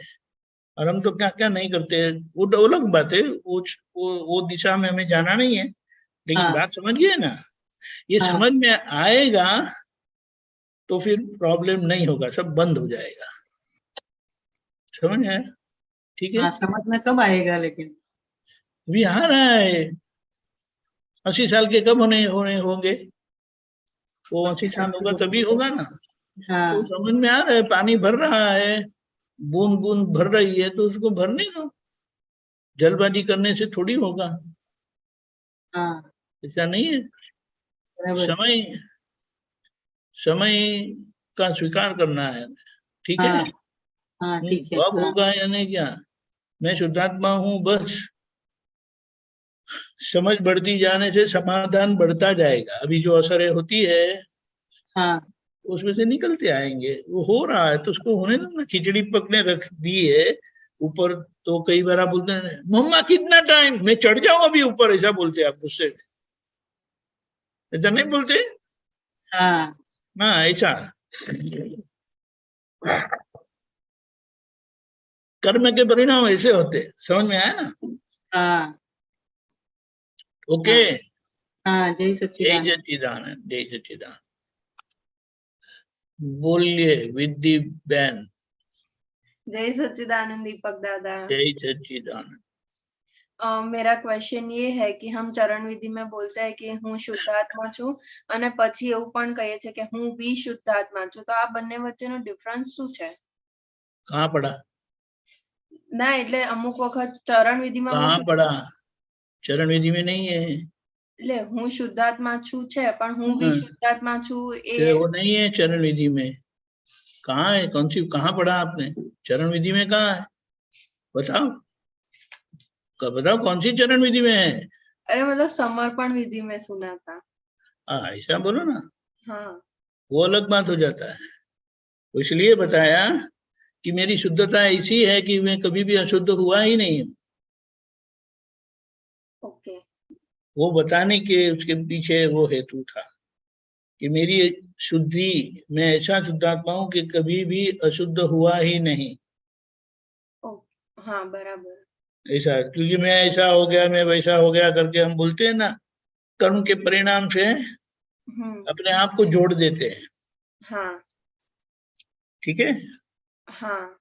और हम तो क्या क्या नहीं करते। वो तो अलग बात है, वो दिशा में हमें जाना नहीं है। लेकिन हाँ बात समझ गए ना? ये हाँ समझ में आएगा तो फिर प्रॉब्लम नहीं होगा, सब बंद हो जाएगा। समझ में आया? ठीक है। हाँ समझ में कब आएगा लेकिन। अभी आ रहा है। 80 साल के कब होने होने होंगे? वो 80 80 साल साल होगा की तभी हो। होगा ना। तो हाँ समझ में आ रहा है, पानी भर रहा है, बूंद बूंद भर रही है, तो उसको भरने दो। जल्दबाजी करने से थोड़ी होगा। हाँ ऐसा नहीं है। बराबर। समय समय का स्वीकार करना है। ठीक है। हाँ हाँ ठीक है। कब हाँ होगा या नहीं क्या? मैं शुद्धात्मा हूँ, बस समझ बढ़ती जाने से समाधान बढ़ता जाएगा। अभी जो असर होती है हाँ उसमें से निकलते आएंगे। वो हो रहा है तो उसको होने दो ना। खिचड़ी पकने रख दी है ऊपर, तो कई बार आप बोलते हैं मम्मा कितना टाइम, मैं चढ़ जाऊं अभी ऊपर, ऐसा बोलते हैं आप गुस्से में। ऐसा नहीं बोलते हाँ ना, ऐसा कर्म के परिणाम ऐसे होते हैं। समझ में आया ना? हाँ ओके। हाँ हाँ जय जय सच्चिदानंद। सच्चिदानंद, जय सच्चिदानंद। बोलिए विधि बहन। जय सच्चिदानंद दीपक दादा। जय सच्चिदानंद। मेरा क्वेश्चन ये है कि हम चरण विधि में बोलते हैं कि હું શુદ્ધાત્મા છું અને પછી એવું પણ કહીએ છે કે હું બી શુદ્ધાત્મા છું, તો આ બંને વચ્ચેનો ડિફરન્સ શું છે? कहाँ पढ़ा? ના એટલે અમુક વખત ચરણ વિધિમાં હું कहाँ पढ़ा? चरण विधि में नहीं है। એટલે હું શુદ્ધાત્મા છું છે, પણ હું બી हाँ, શુદ્ધાત્મા છું એ वो नहीं है चरण विधि में। कहाँ है? कौन सी, कहाँ पढ़ा आपने? चरण विधि में कहाँ है? बताओ, बताओ कौन सी चरण विधि में है? अरे मतलब समर्पण विधि में सुना था। हाँ, ऐसा बोलो ना, हाँ वो अलग बात हो जाता है। वो इसलिए बताया कि मेरी शुद्धता ऐसी है कि मैं कभी भी अशुद्ध हुआ ही नहीं हूँ। ओके वो बताने के उसके पीछे वो हेतु था कि मेरी शुद्धि, मैं ऐसा शुद्धात्मा हूं कि कभी भी अशुद्ध हुआ ही नहीं। हाँ बराबर। ऐसा, क्योंकि मैं ऐसा हो गया, मैं वैसा हो गया करके हम बोलते हैं ना, कर्म के परिणाम से अपने आप को जोड़ देते हैं। हाँ ठीक है। हाँ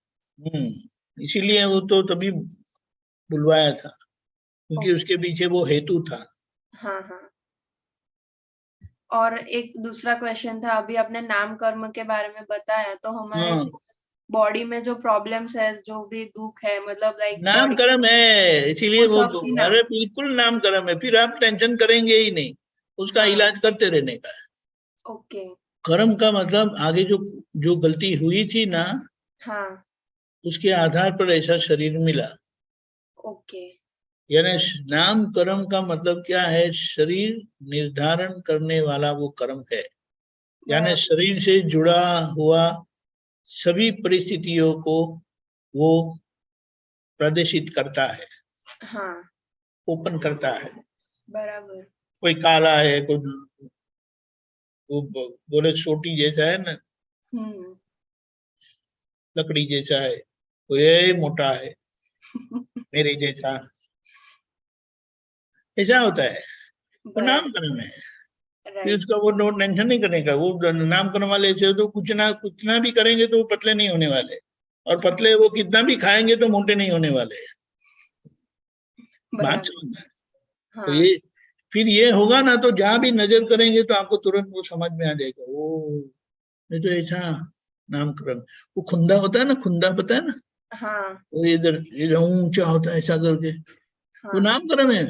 इसीलिए वो तो तभी बुलवाया था, क्योंकि ओके। उसके पीछे वो हेतु था। हाँ हाँ। और एक दूसरा क्वेश्चन था, अभी आपने नाम कर्म के बारे में बताया, तो हमारे हाँ, बॉडी में जो प्रॉब्लम्स है, जो भी दुख है, मतलब लाइक नाम बॉडी, कर्म है, इसीलिए वो वो सब तो, की ना। अरे बिल्कुल नाम कर्म है, फिर आप टेंशन करेंगे ही नहीं, उसका हाँ इलाज करते रहने का। ओके। कर्म का मतलब आगे जो जो गलती हुई थी ना, हाँ उसके आधार पर ऐसा शरीर मिला। ओके। यानी नाम कर्म का मतलब क्या है, शरीर निर्धारण करने वाला वो कर्म है। यानी बराबर। शरीर से जुड़ा हुआ सभी परिस्थितियों को वो प्रदर्शित करता है, हाँ ओपन करता है। बराबर। कोई काला है, कोई वो बोले छोटी जैसा है ना, लकड़ी जैसा है, कोई मोटा है मेरे जैसा, ऐसा होता है। वो नाम बराबर। कर्म है। फिर राइट। उसका वो नो टेंशन नहीं करने का। वो नाम कर्म वाले ऐसे तो कुछ ना भी करेंगे तो वो पतले नहीं होने वाले, और पतले वो कितना भी खाएंगे तो मोटे नहीं होने वाले। बात बराबर। समझना। तो हाँ ये फिर ये होगा ना, तो जहां भी नजर करेंगे तो आपको तुरंत वो समझ में आ जाएगा, ओ ये तो ऐसा नामकरण। वो खुंदा होता है ना, खुंदा पता है ना, हाँ वो इधर इधर ऊंचा होता है ऐसा करके, वो हाँ नामकरण है।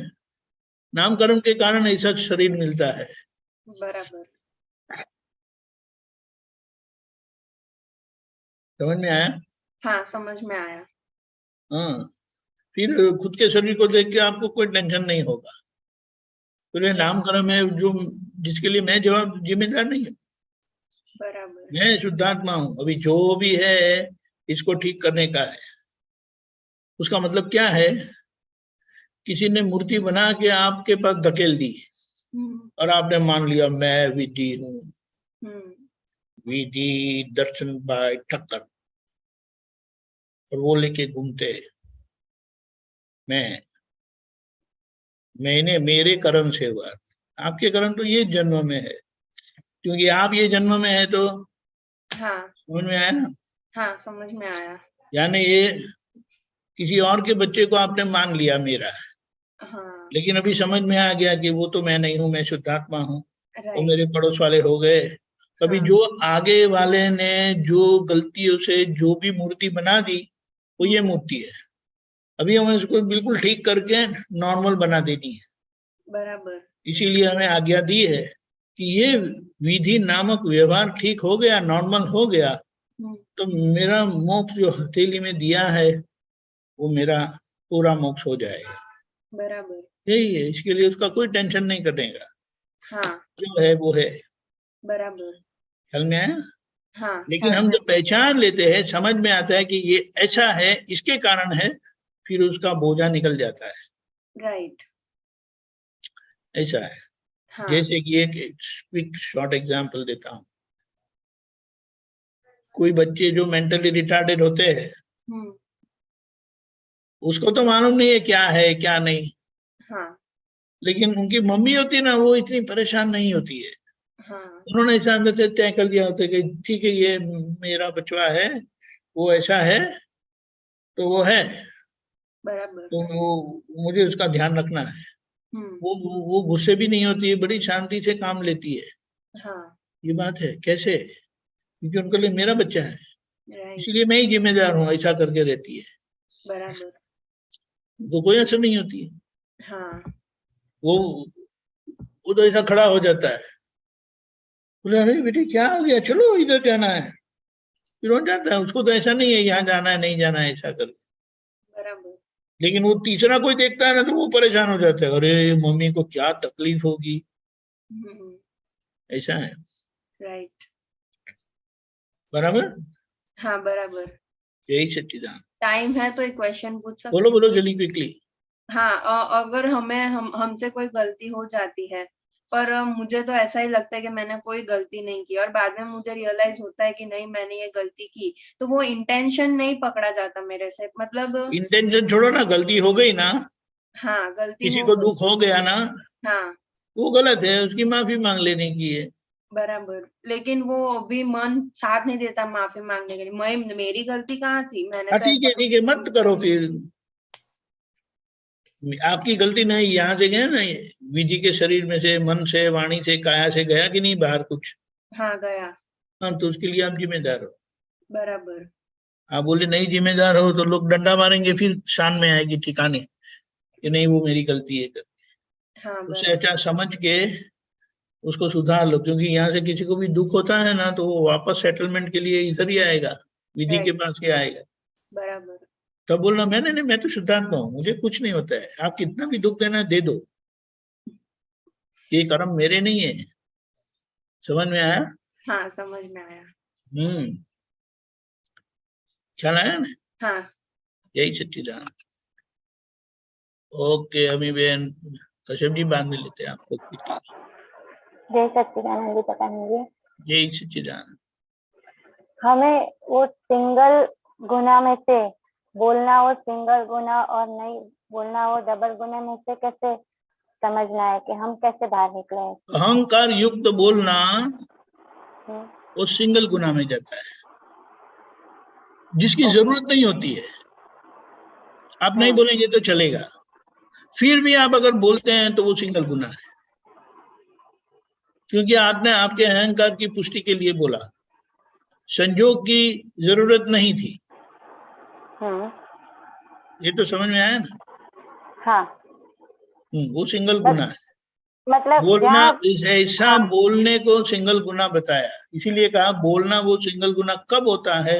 नामकरण के कारण ऐसा शरीर मिलता है। बराबर। समझ में आया? हाँ समझ में आया। हाँ, फिर खुद के शरीर को देख के आपको कोई टेंशन नहीं होगा। तो ये नामकरण है जो, जिसके लिए मैं जवाब जिम्मेदार नहीं हूँ। बराबर। मैं शुद्धात्मा हूँ। अभी जो भी है इसको ठीक करने का है। उसका मतलब क्या है, किसी ने मूर्ति बना के आपके पास धकेल दी और आपने मान लिया मैं विधि हूँ, विधि दर्शन बाय ठक्कर, और वो लेके घूमते मैंने मेरे कर्म से हुआ। आपके कर्म तो ये जन्म में है, क्योंकि आप ये जन्म में है। तो हाँ समझ में आया ना? हाँ समझ में आया। यानी ये किसी और के बच्चे को आपने मान लिया मेरा, हाँ लेकिन अभी समझ में आ गया कि वो तो मैं नहीं हूँ, मैं शुद्धात्मा हूँ, वो राइट। मेरे पड़ोस वाले हो गए। अभी हाँ जो आगे वाले ने जो गलतियों से जो भी मूर्ति बना दी, वो ये मूर्ति है। अभी हमें उसको बिल्कुल ठीक करके नॉर्मल बना देनी है। बराबर। इसीलिए हमें आज्ञा दी है कि ये विधि नामक व्यवहार ठीक हो गया, नॉर्मल हो गया, तो मेरा मोक्ष जो हथेली में दिया है वो मेरा पूरा मोक्ष हो जाएगा। बराबर। यही है, इसके लिए उसका कोई टेंशन नहीं करेगा। हाँ जो है वो है। बराबर। ख्याल में आया? हाँ लेकिन ख्याल हम में। जब पहचान लेते हैं, समझ में आता है कि ये ऐसा है, इसके कारण है, फिर उसका बोझा निकल जाता है। राइट। ऐसा है। हाँ जैसे कि एक क्विक शॉर्ट एग्जांपल देता हूँ। कोई बच्चे जो मेंटली रिटार्डेड होते हैं, उसको तो मालूम नहीं है क्या है क्या नहीं, हाँ लेकिन उनकी मम्मी होती है ना, वो इतनी परेशान नहीं होती है। हाँ उन्होंने ऐसा अंदर से तय कर दिया होता है कि ठीक है ये मेरा बचवा है, वो ऐसा है तो वो है, बराबर। तो वो मुझे उसका ध्यान रखना है। वो वो गुस्से भी नहीं होती है, बड़ी शांति से काम लेती है। हाँ ये बात है। कैसे? क्योंकि उनके लिए मेरा बच्चा है, राइट। इसलिए मैं ही जिम्मेदार हूँ, ऐसा करके रहती है। बराबर। तो कोई असर नहीं होती है। हाँ वो वो तो ऐसा खड़ा हो जाता है, बोले अरे बेटे क्या हो गया, चलो इधर जाना है, फिर हो जाता है। उसको तो ऐसा नहीं है यहाँ जाना है नहीं जाना है ऐसा कर। बराबर। लेकिन वो तीसरा कोई देखता है ना, तो वो परेशान हो जाता है, अरे मम्मी को क्या तकलीफ होगी, ऐसा है। राइट। बराबर। हाँ बराबर। यही सच्चिदान। टाइम है तो एक क्वेश्चन पूछ सकते बोलो हैं? बोलो जल्दी क्विकली। हाँ अगर हमें हमसे कोई गलती हो जाती है, पर मुझे तो ऐसा ही लगता है कि मैंने कोई गलती नहीं की और बाद में मुझे रियलाइज होता है कि नहीं मैंने ये गलती की, तो वो इंटेंशन नहीं पकड़ा जाता मेरे से, मतलब इंटेंशन छोड़ो ना, गलती हो गई ना, हाँ गलती किसी हो को गई। दुख हो गया ना, हाँ वो गलत है, उसकी माफी मांग लेने की है। बराबर, लेकिन वो भी मन साथ नहीं देता माफी मांगने के लिए। मैं मेरी गलती कहाँ थी, मैंने हाँ तो ठीक ऐसा है ठीक है, मत करो फिर, आपकी गलती नहीं, यहाँ से गया ना ये, विधि के शरीर में से, मन से, वाणी से, काया से गया कि नहीं बाहर कुछ, हाँ गया हाँ तो उसके लिए आप जिम्मेदार हो। बराबर। आप बोले नहीं जिम्मेदार हो तो लोग डंडा मारेंगे, फिर शान में आएगी ठिकाने कि नहीं वो मेरी गलती है। हाँ उससे बराबर। अच्छा समझ के उसको सुधार लो, क्योंकि यहाँ से किसी को भी दुख होता है ना तो वो वापस सेटलमेंट के लिए इधर ही आएगा, विधि के राइट पास ही आएगा। बराबर। तब बोलना मैंने नहीं, मैं तो शुद्धात्मा हूँ, मुझे कुछ नहीं होता है, आप कितना भी दुख देना दे दो, ये कर्म मेरे नहीं है। समझ में आया? हाँ समझ में आया। हम्म, ख्याल आया ना? हाँ यही सच्चिदानंद। ओके अभी बहन कश्यप जी बाद में लेते हैं आपको। जय सच्चिदानंद जी, पता नहीं यही सच्चिदानंद। हमें वो सिंगल गुना में से बोलना, वो सिंगल गुना और नहीं बोलना वो डबल गुना में से कैसे समझना है कि हम कैसे बाहर निकले हैं? अहंकार युक्त बोलना हम्म, वो सिंगल गुना में जाता है, जिसकी ओके। जरूरत नहीं होती है। आप नहीं हम्म, बोलेंगे तो चलेगा, फिर भी आप अगर बोलते हैं तो वो सिंगल गुना है, क्योंकि आपने आपके अहंकार की पुष्टि के लिए बोला, संजोग की जरूरत नहीं थी। हम्म, ये तो समझ में आया ना? हाँ वो सिंगल बस गुना है। मतलब बोलना जहाँ ऐसा हाँ बोलने को सिंगल गुना बताया, इसीलिए कहा बोलना वो सिंगल गुना कब होता है,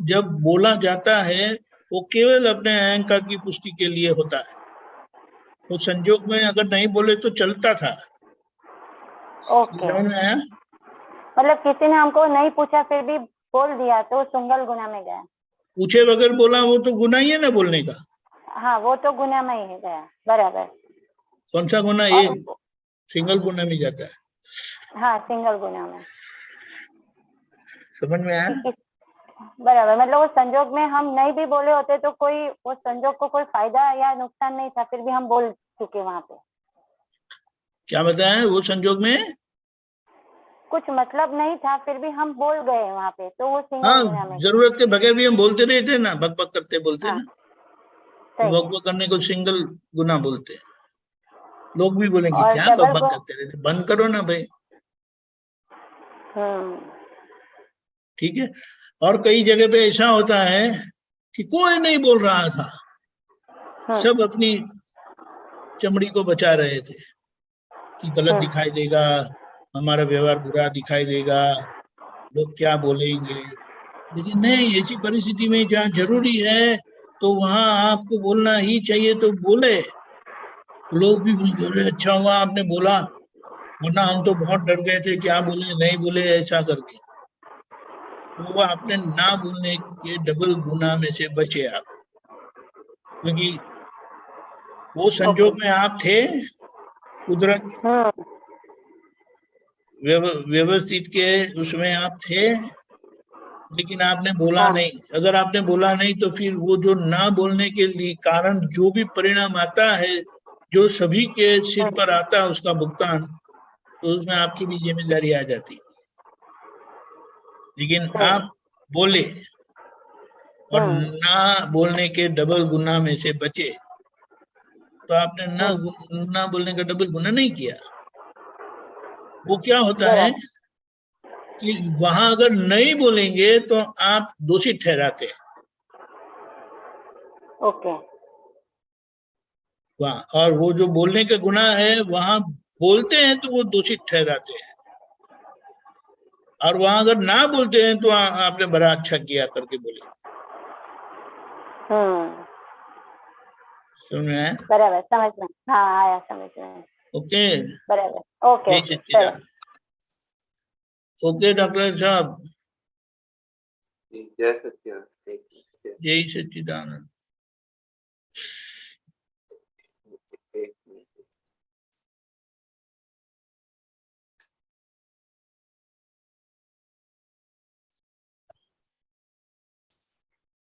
जब बोला जाता है वो केवल अपने अहंकार की पुष्टि के लिए होता है। वो संजोग में अगर नहीं बोले तो चलता था। ओके, समझ में आया? मतलब किसी ने हमको नहीं पूछा फिर भी बोल दिया तो वो सिंगल गुना में गया। पूछे बगैर बोला वो तो गुना ही है ना बोलने का। हाँ वो तो गुना में ही गया, बराबर। कौन सा गुना? ये और सिंगल गुना में जाता है। हाँ सिंगल गुना में समझ में आया? बराबर, मतलब वो संजोग में हम नहीं भी बोले होते तो कोई वो संजोग को कोई फायदा या नुकसान नहीं था, फिर भी हम बोल चुके वहां पे। क्या बताया? वो संजोग में कुछ मतलब नहीं था फिर भी हम बोल गए वहां पे, तो वो सिंगल हाँ, गुना में। जरूरत के बगैर भी हम बोलते रहे थे ना, बक बक करते बोलते हाँ ना, तो सही बक है। बक करने को सिंगल गुना बोलते हैं। लोग भी बोलेंगे और क्या बक डबल बक गो करते रहते, बंद करो ना भाई। हम्म, ठीक है। और कई जगह पे ऐसा होता है कि कोई नहीं बोल रहा था, सब अपनी चमड़ी को बचा रहे थे कि गलत दिखाई देगा, हमारा व्यवहार बुरा दिखाई देगा, लोग क्या बोलेंगे। लेकिन नहीं, ऐसी परिस्थिति में जहाँ जरूरी है तो वहां आपको बोलना ही चाहिए, तो बोले। लोग भी बोले अच्छा हुआ आपने बोला, वरना हम तो बहुत डर गए थे, क्या बोले नहीं बोले ऐसा करके। तो वो आपने ना बोलने के डबल गुना में से बचे आप, क्योंकि वो ओके। संजोग में आप थे, कुदरत व्यवस्थित के उसमें आप थे, लेकिन आपने बोला हाँ नहीं। अगर आपने बोला नहीं तो फिर वो जो ना बोलने के लिए कारण जो भी परिणाम आता है, जो सभी के सिर पर आता है उसका भुगतान, तो उसमें आपकी भी जिम्मेदारी आ जाती। लेकिन सही है। आप बोले और ना बोलने के डबल गुना में से बचे, तो आपने ना बोलने का डबल गुना नहीं किया। वो क्या होता है बराबर। कि वहां अगर नहीं बोलेंगे तो आप दोषी ठहराते हैं ओके। वहां, और वो जो बोलने का गुनाह है वहां बोलते हैं तो वो दोषी ठहराते हैं, और वहां अगर ना बोलते हैं तो आपने बड़ा अच्छा किया करके बोले। समझ में आया? बराबर, समझ में हाँ आया, समझ में। ओके, बराबर, ओके यही ओके चलो। सच्चिदानंद। ओके डॉक्टर साहब, जय सच्चिदानंद। यही सच्चिदानंद।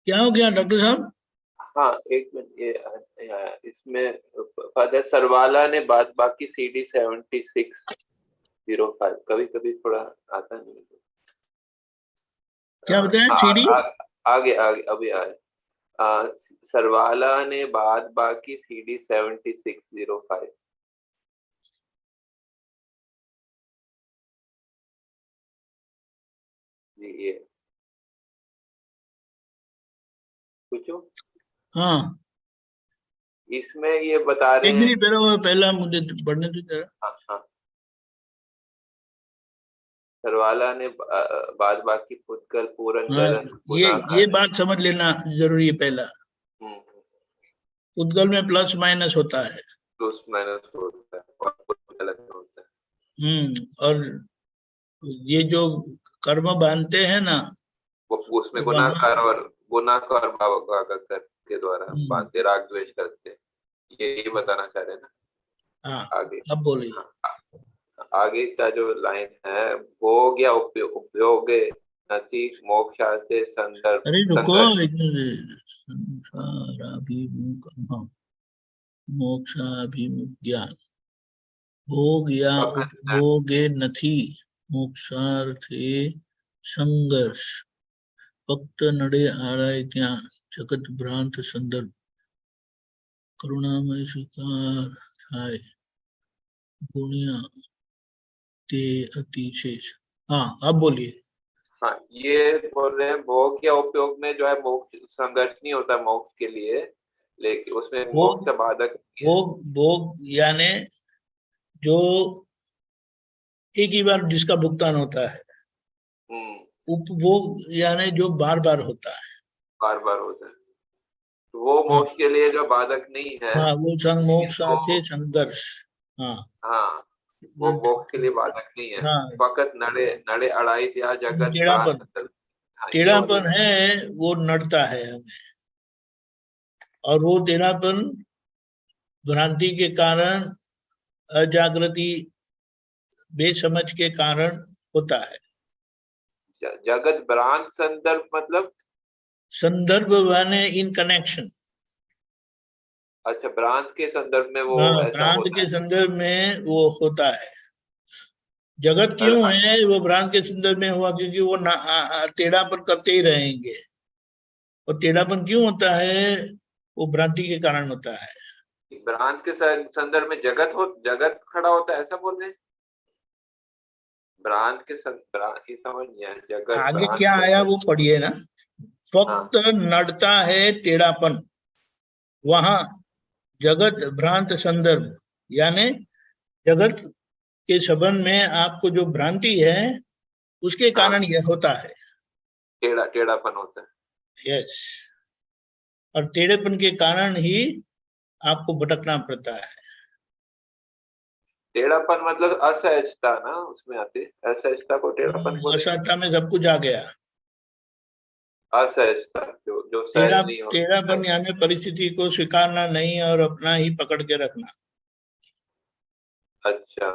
क्या हो गया डॉक्टर साहब? हाँ एक मिनट, ये इसमें फादर सरवाला ने बाकी CD 7605 कभी कभी थोड़ा आता नहीं। क्या बताया? हाँ, सीडी आगे अभी आए। सरवाला ने बाकी CD 7605। जी ये पूछो। हाँ, इसमें ये बता रहे एक हैं। मिनट पहला मुझे पढ़ने दो जरा। हाँ हाँ, सरवाला ने बाकी पुद्गल पूरन हाँ, गलन ये गुणाकार। बात समझ लेना जरूरी है। पहला हम्म, उद्गल में प्लस माइनस होता है। प्लस माइनस होता है और पुद्गल में होता है। और ये जो कर्म बांधते हैं ना, वो उसमें तो वहाँ गुणाकार भागाकार के द्वारा बांधते, राग द्वेष करते। ये बताना चाह रहे हैं ना। हाँ, आगे अब बोलिए। हाँ, आगे का जो लाइन है, भोग या उपयोगे नति मोक्षार्थे संदर्भ अरे रुको, संघर्ष। एक मिनट। संसाराभिमुख, हाँ, मोक्षाभिमुख ज्ञान, भोग या उपभोगे नथी मोक्षार्थे संघर्ष, फक्त नडे आराय ज्ञान जगत भ्रांत संदर्भ, करुणामय स्वीकार थाय गुणिया ते अतिशेष। हाँ, अब बोलिए। हाँ, ये बोल रहे हैं भोग या उपयोग में जो है मोक्ष संघर्ष नहीं होता मोक्ष के लिए, लेकिन उसमें मोक्ष बाधक नहीं है। भोग यानी जो एक ही बार जिसका भुगतान होता है। उपभोग यानी जो बार बार होता है। बार बार होता है, तो वो मोक्ष के लिए जो बाधक नहीं है। हाँ, वो मोक्ष साथे संघर्ष। हाँ हाँ, वो मोक्ष के लिए बाधक नहीं है। हाँ, फकत नड़े नड़े अड़ाई दिया जगत टेढ़ापन, हाँ, टेढ़ापन है वो नड़ता है हमें, और वो टेढ़ापन भ्रांति के कारण, अजागृति, बेसमझ के कारण होता है। जगत भ्रांत संदर्भ मतलब संदर्भ माने इन कनेक्शन। अच्छा, भ्रांत के संदर्भ में वो ऐसा भ्रांत होता के है। संदर्भ में वो होता है। जगत क्यों है वो भ्रांत के संदर्भ में हुआ? क्योंकि वो टेढ़ापन करते ही रहेंगे। और टेढ़ापन क्यों होता है? वो भ्रांति के कारण होता है। भ्रांत के संदर्भ में जगत खड़ा होता है, ऐसा बोल रहे हैं? भ्रांत के समझ नहीं आया। जगत आगे क्या आया वो पढ़िए ना। फक्त नड़ता है टेढ़ापन, वहां जगत भ्रांत संदर्भ, यानी जगत के संबंध में आपको जो भ्रांति है उसके कारण यह होता है। टेढ़ापन होता है। यस, और टेढ़ेपन के कारण ही आपको भटकना पड़ता है। टेढ़ापन मतलब असहजता ना, उसमें आती है असहजता को टेढ़ापन बोले। असहजता में सब कुछ आ गया। असहजता जो सहज नहीं हो। टेढ़ापन यानी परिस्थिति को स्वीकारना नहीं और अपना ही पकड़ के रखना। अच्छा,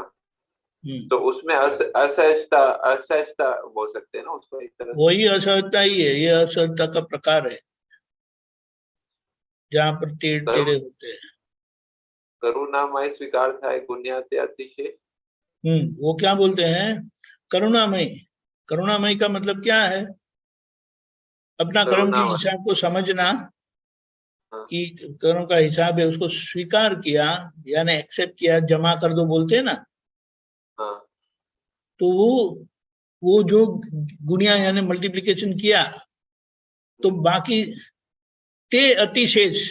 तो उसमें असहजता बोल सकते हैं ना उसको एक तरह। वही असहजता ही है, ये असहजता का प्रकार है जहाँ पर टेढ़े होते हैं। करुणामय स्वीकार था गुण्याते अतिशय। वो क्या बोलते हैं? करुणामय। करुणामय का मतलब क्या है? अपना कर्म के हिसाब को समझना कि कर्म का हिसाब है, उसको स्वीकार किया यानी एक्सेप्ट किया, जमा कर दो बोलते हैं ना। तो वो जो गुणिया यानी मल्टीप्लिकेशन किया, तो बाकी ते अतिशेष,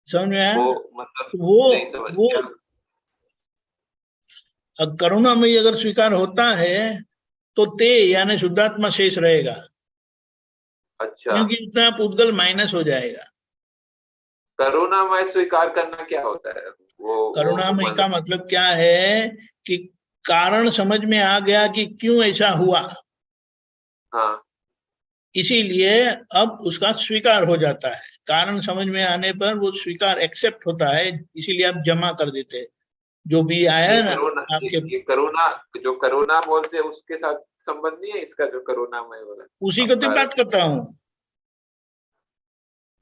समझ में आया? वो करुणा में अगर स्वीकार होता है तो ते यानी शुद्धात्मा शेष रहेगा। अच्छा, क्योंकि इतना पुद्गल माइनस हो जाएगा। करुणामय स्वीकार करना क्या होता है? करुणामय का मतलब क्या है कि कारण समझ में आ गया कि क्यों ऐसा हुआ। हाँ, इसीलिए अब उसका स्वीकार हो जाता है। कारण समझ में आने पर वो स्वीकार एक्सेप्ट होता है, इसीलिए आप जमा कर देते हैं जो भी आया है ना आपके। करुणा जो करुणा बोलते हैं उसके साथ संबंध नहीं है इसका, जो करुणामय बोला? उसी को तो बात करता हूँ।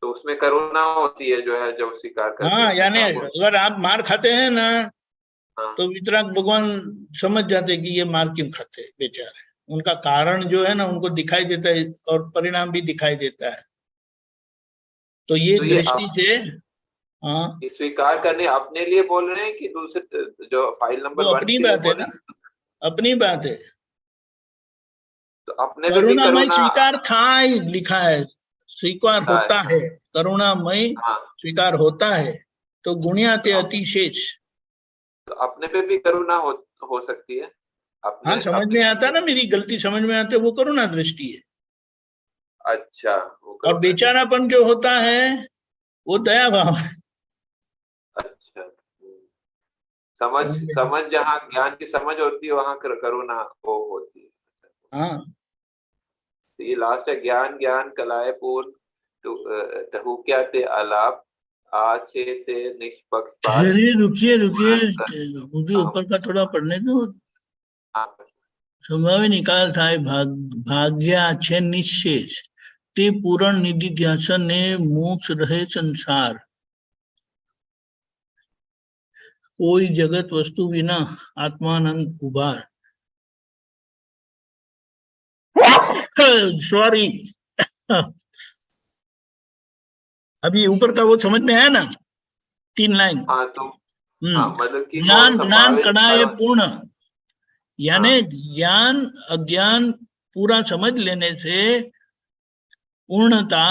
तो उसमें करुणा होती है जो है, जब स्वीकार करते हाँ, हैं तो यानी काम होता अगर आप मार खाते हैं ना, है। हाँ, तो वितराग भगवान समझ जाते कि ये मार क्यों खाते हैं बेचारे। उनका कारण जो है ना उनको दिखाई देता है और परिणाम भी दिखाई देता है। तो ये तो ये दृष्टि आप से, हाँ, ये स्वीकार करने अपने लिए बोल रहे हैं कि दूसरे जो फाइल नंबर वो 1 अपनी के लिए बात है बोल ना, रहे हैं? अपनी बात है। तो अपने पे भी करुणामय करुणा स्वीकार था ही लिखा है, स्वीकार आता होता है। है, करुणामय हाँ, स्वीकार होता है। तो गुण्याते तो अतिशेष। तो अपने पे भी करुणा हो सकती है, अपने हाँ, समझ अपनी में आता स्थिति ना, में। मेरी गलती समझ में आते, वो करुणा दृष्टि है। अच्छा, वो और करुणा दृष्टि। बेचारापन जो होता है वो दया भाव है। अच्छा, समझ समझ में? समझ जहाँ ज्ञान की समझ होती है वहां करुणा वो होती है। हाँ, तो ये लास्ट है, ज्ञान ज्ञान कलाए पूर्ण टहूक्या ते आलाप आछे ते निष्पक्षपात। अरे रुकिए रुकिए, मुझे हाँ, ऊपर का थोड़ा पढ़ने दो। हाँ, स्वभाव निकाल था भाग्य अच्छे निशेष ते पूर्ण निधि ध्यासन ने मोक्ष रहे संसार। कोई जगत वस्तु बिना आत्मानंद उबार। सॉरी, अभी ऊपर का वो समझ में आया ना, 3 लाइन। हाँ, तो हाँ, मतलब कि वो ज्ञान ज्ञान संभावित कणाय पूर्ण, यानी हाँ, ज्ञान अज्ञान पूरा समझ लेने से पूर्णता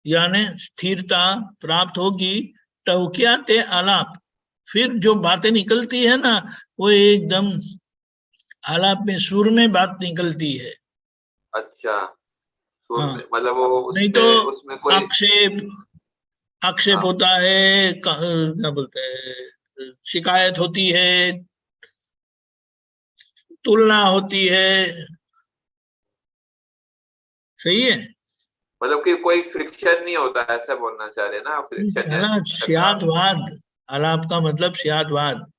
यानी स्थिरता प्राप्त होगी। टवकिया ते आलाप, फिर जो बातें निकलती है ना वो एकदम आलाप में, सुर में बात निकलती है। अच्छा, सुर हाँ, में मतलब वो नहीं तो उसमें उसमें कोई आक्षेप आक्षेप हाँ, होता है, क्या बोलते हैं, शिकायत होती है, तुलना होती है। सही है मतलब कि कोई फ्रिक्शन नहीं होता, ऐसा बोलना चाह रहे हैं ना, फ्रिक्शन या ना, टकराव। स्यादवाद। आलाप का मतलब स्यादवाद।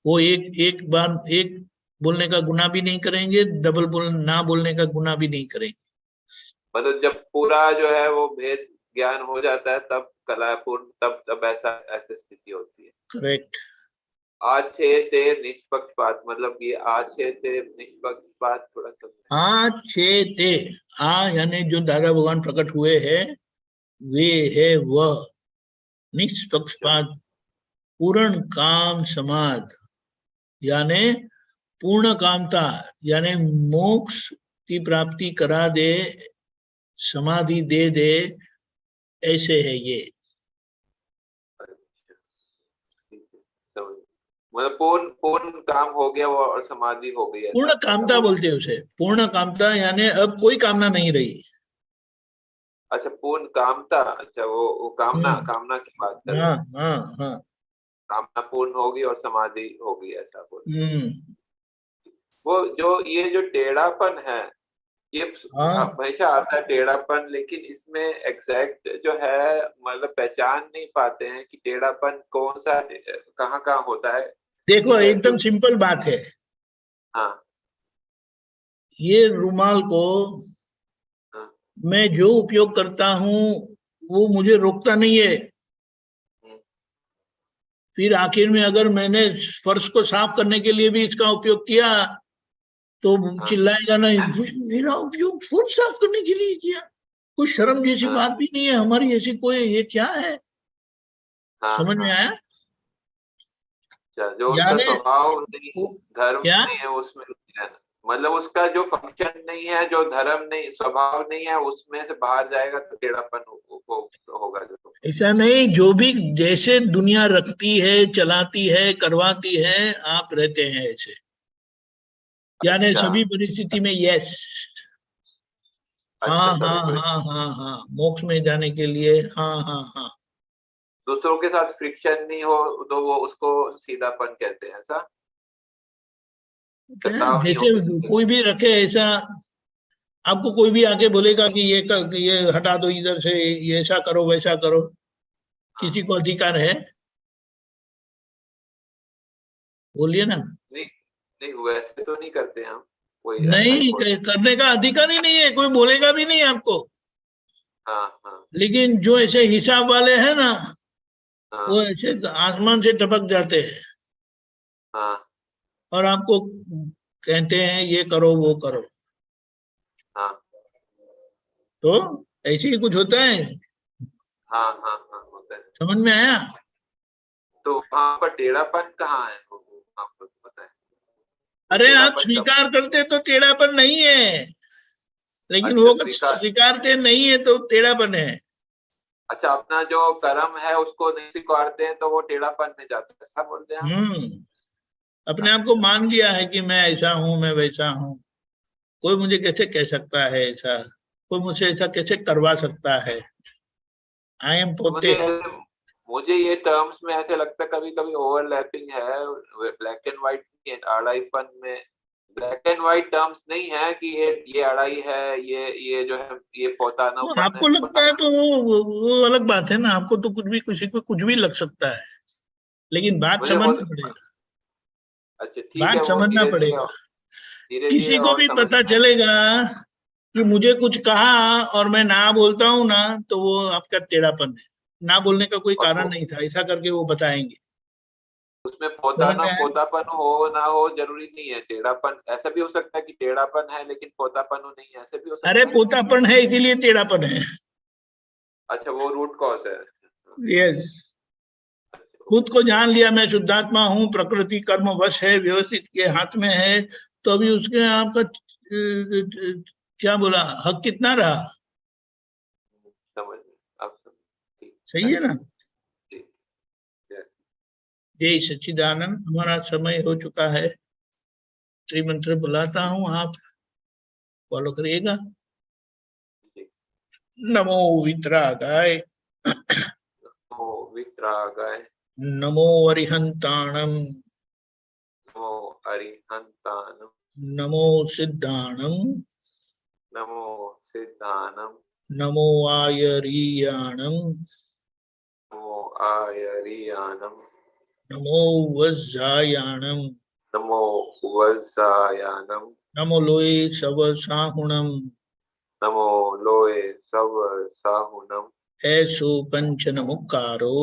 वो एक एक बार एक बोलने का गुनाह भी नहीं करेंगे, डबल ना बोलने का गुनाह भी नहीं करेंगे। मतलब जब पूरा जो है वो भेद ज्ञान हो जाता है तब कलापूर्ण, तब तब ऐसा ऐसी स्थिति होती है। करेक्ट। आछे ते निष्पक्षपात, मतलब ये आछे ते निष्पक्षपात थोड़ा समझे। आ छे ते, आ यानी जो दादा भगवान प्रकट हुए हैं वे है वह अच्छा, निष्पक्षपात पूर्ण काम समाध, यानी पूर्ण कामता, यानी मोक्ष की प्राप्ति करा दे, समाधि दे दे, ऐसे है ये। अच्छा, ठीक है, समझ। मतलब पूर्ण पूर्ण काम हो गया वो और समाधि हो गई, पूर्ण ऐसा ऐसा कामता बोल। बोलते हैं उसे, पूर्ण कामता, यानी अब कोई कामना नहीं रही। अच्छा, पूर्ण कामता, अच्छा वो कामना हम्म, कामना की बात कर रहे हाँ हैं। हाँ हाँ। कामना पूर्ण होगी और समाधि होगी, ऐसा बोल। हम्म, वो जो ये जो टेढ़ापन है, ये हाँ, हमेशा आता है टेढ़ापन, लेकिन इसमें एग्जैक्ट जो है मतलब पहचान नहीं पाते हैं कि टेढ़ापन कौन सा कहाँ कहाँ होता है। देखो ठीक है, एकदम क्योंकि सिंपल बात है। हाँ, ये रुमाल को हाँ, मैं जो उपयोग करता हूँ वो मुझे रोकता नहीं है। हम्म, फिर आखिर में अगर मैंने फर्श को साफ करने के लिए भी इसका उपयोग किया तो हाँ, चिल्लाएगा नहीं, मेरा उपयोग फर्श साफ करने के लिए किया। कोई शर्म जैसी हाँ, बात भी नहीं है हमारी, ऐसी कोई, ये क्या है। हाँ, समझ में हाँ। आया? अच्छा, जो उसका यानी स्वभाव नहीं, वो धर्म क्या, नहीं है उसमें नहीं रहना, मतलब उसका जो फंक्शन नहीं है, जो धर्म नहीं, स्वभाव नहीं है, उसमें से बाहर जाएगा तो टेढ़ापन होगा जो। ऐसा नहीं, जो भी जैसे दुनिया रखती है, चलाती है, करवाती है, आप रहते हैं ऐसे। यानी अच्छा, सभी परिस्थिति में यस, अच्छा, हाँ हाँ सभी हाँ हाँ हाँ, मोक्ष में जाने के लिए, हाँ हाँ हाँ। दूसरों के साथ फ्रिक्शन नहीं हो तो वो उसको सीधापन कहते हैं, ऐसा क्या, टकराव नहीं हो जैसे किसी के कोई साथ। भी रखे ऐसा, आपको कोई भी आके बोलेगा कि ये हटा दो इधर से, ये ऐसा करो वैसा करो, हाँ, किसी को अधिकार है? बोलिए ना। नहीं, नहीं वैसे तो नहीं करते हम कोई नहीं, करने का अधिकार ही नहीं है, कोई बोलेगा भी नहीं आपको। हाँ हाँ लेकिन जो ऐसे हिसाब वाले हैं ना, हाँ वो ऐसे आसमान से टपक जाते हैं हाँ और आपको कहते हैं ये करो वो करो। हाँ तो ऐसे ही कुछ होता है, हाँ हाँ हाँ होता है। समझ में आया? तो वहाँ पर टेढ़ापन कहाँ है वो आपको पता है? अरे आप टेढ़ापन कब- स्वीकार करते तो टेढ़ापन नहीं है, लेकिन अच्छा, वो स्वीकार- स्वीकारते नहीं है तो टेढ़ापन है। अच्छा अपना जो कर्म है उसको नहीं स्वीकारते हैं तो वो टेढ़ापन में जाता है, ऐसा बोलते हैं आप? अपने आप को मान लिया है कि मैं ऐसा हूं, मैं वैसा हूं, कोई मुझे कैसे कह सकता है ऐसा, कोई मुझे ऐसा कैसे करवा सकता है। आई एम पोते। मुझे ये टर्म्स में ऐसे लगता है कभी कभी ओवरलैपिंग है, ब्लैक एंड व्हाइट अड़ाईपन में ब्लैक एंड व्हाइट टर्म्स नहीं है कि ये अड़ाई है, ये जो है ये पोतानापन आपको है। लगता है तो वो अलग बात है ना, आपको तो कुछ भी, किसी को कुछ भी लग सकता है, लेकिन बात मुझे हो समझना पड़ेगा, अच्छा ठीक है, बात वो समझना धीरे पड़ेगा। धीरे किसी को और भी समझ पता चलेगा कि मुझे कुछ कहा और मैं ना बोलता हूं ना, तो वो आपका टेढ़ापन है। ना बोलने का कोई और कारण नहीं था, ऐसा करके वो बताएंगे। उसमें समझ में आया? पोतापन हो ना हो जरूरी नहीं है। टेढ़ापन ऐसा भी हो सकता है कि टेढ़ापन है लेकिन पोतापन नहीं है, ऐसे भी हो अरे सकता है। पोतापन है इसीलिए टेढ़ापन है। अच्छा वो रूट कॉज है। ये खुद को जान लिया मैं शुद्धात्मा हूँ, प्रकृति कर्म वश है, व्यवस्थित के हाथ में है, तो अभी उसके आपका क्या बोला, हक कितना रहा? समझ में अब ठीक सही है ना? ठीक है। जय सच्चिदानंद। हमारा समय हो चुका है, त्रिमंत्र बुलाता हूँ, आप फॉलो करिएगा। नमो वितरागाय, नमो वितरागाय, नमो अरिहंताणम, नमो अरिहंतानम, नमो सिद्धाणम, नमो सिद्धानम, नमो आयरीयाणम, नमो आयरियानम, नमो वज्जायाणम, नमो वज्जायानम, नमो लोये सव साहुणम, नमो लोए सव साहुनम, ऐसो पंचन मुक्कारो,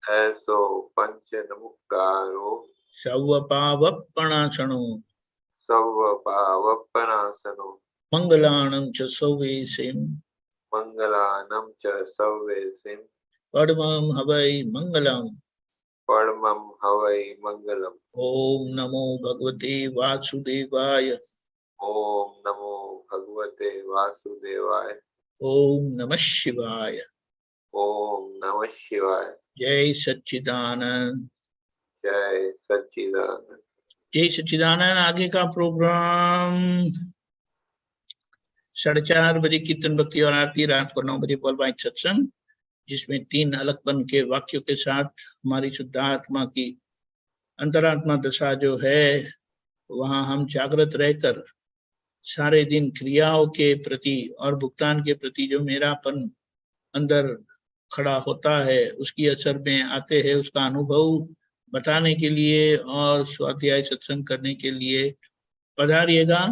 ऐसो पंच नमुक्कारो, सव पावपणासनो, सव पावपनासनो, मंगलाणं च सौवेशिं, मंगलानम च सव्वेसिम, परमं हवै मंगलम्। परमं हवै मंगलम। ओम नमो भगवते वासुदेवाय, ओम नमो भगवते वासुदेवाय, ओम नमः शिवाय। ओम नमः शिवाय। जय सच्चिदानंद। जय सच्चिदानंद। जय सच्चिदानंद। आगे का प्रोग्राम 4:30 बजे कीर्तन भक्ति और आरती, रात को 9 बजे वर्ल्ड सत्संग, जिसमें 3 अलगपन के वाक्यों के साथ हमारी शुद्धात्मा की अंतरात्मा दशा जो है, वहां हम जागृत रहकर सारे दिन क्रियाओं के प्रति और भुगतान के प्रति जो मेरापन अंदर खड़ा होता है, उसकी असर में आते हैं, उसका अनुभव बताने के लिए और स्वाध्याय सत्संग करने के लिए पधारिएगा।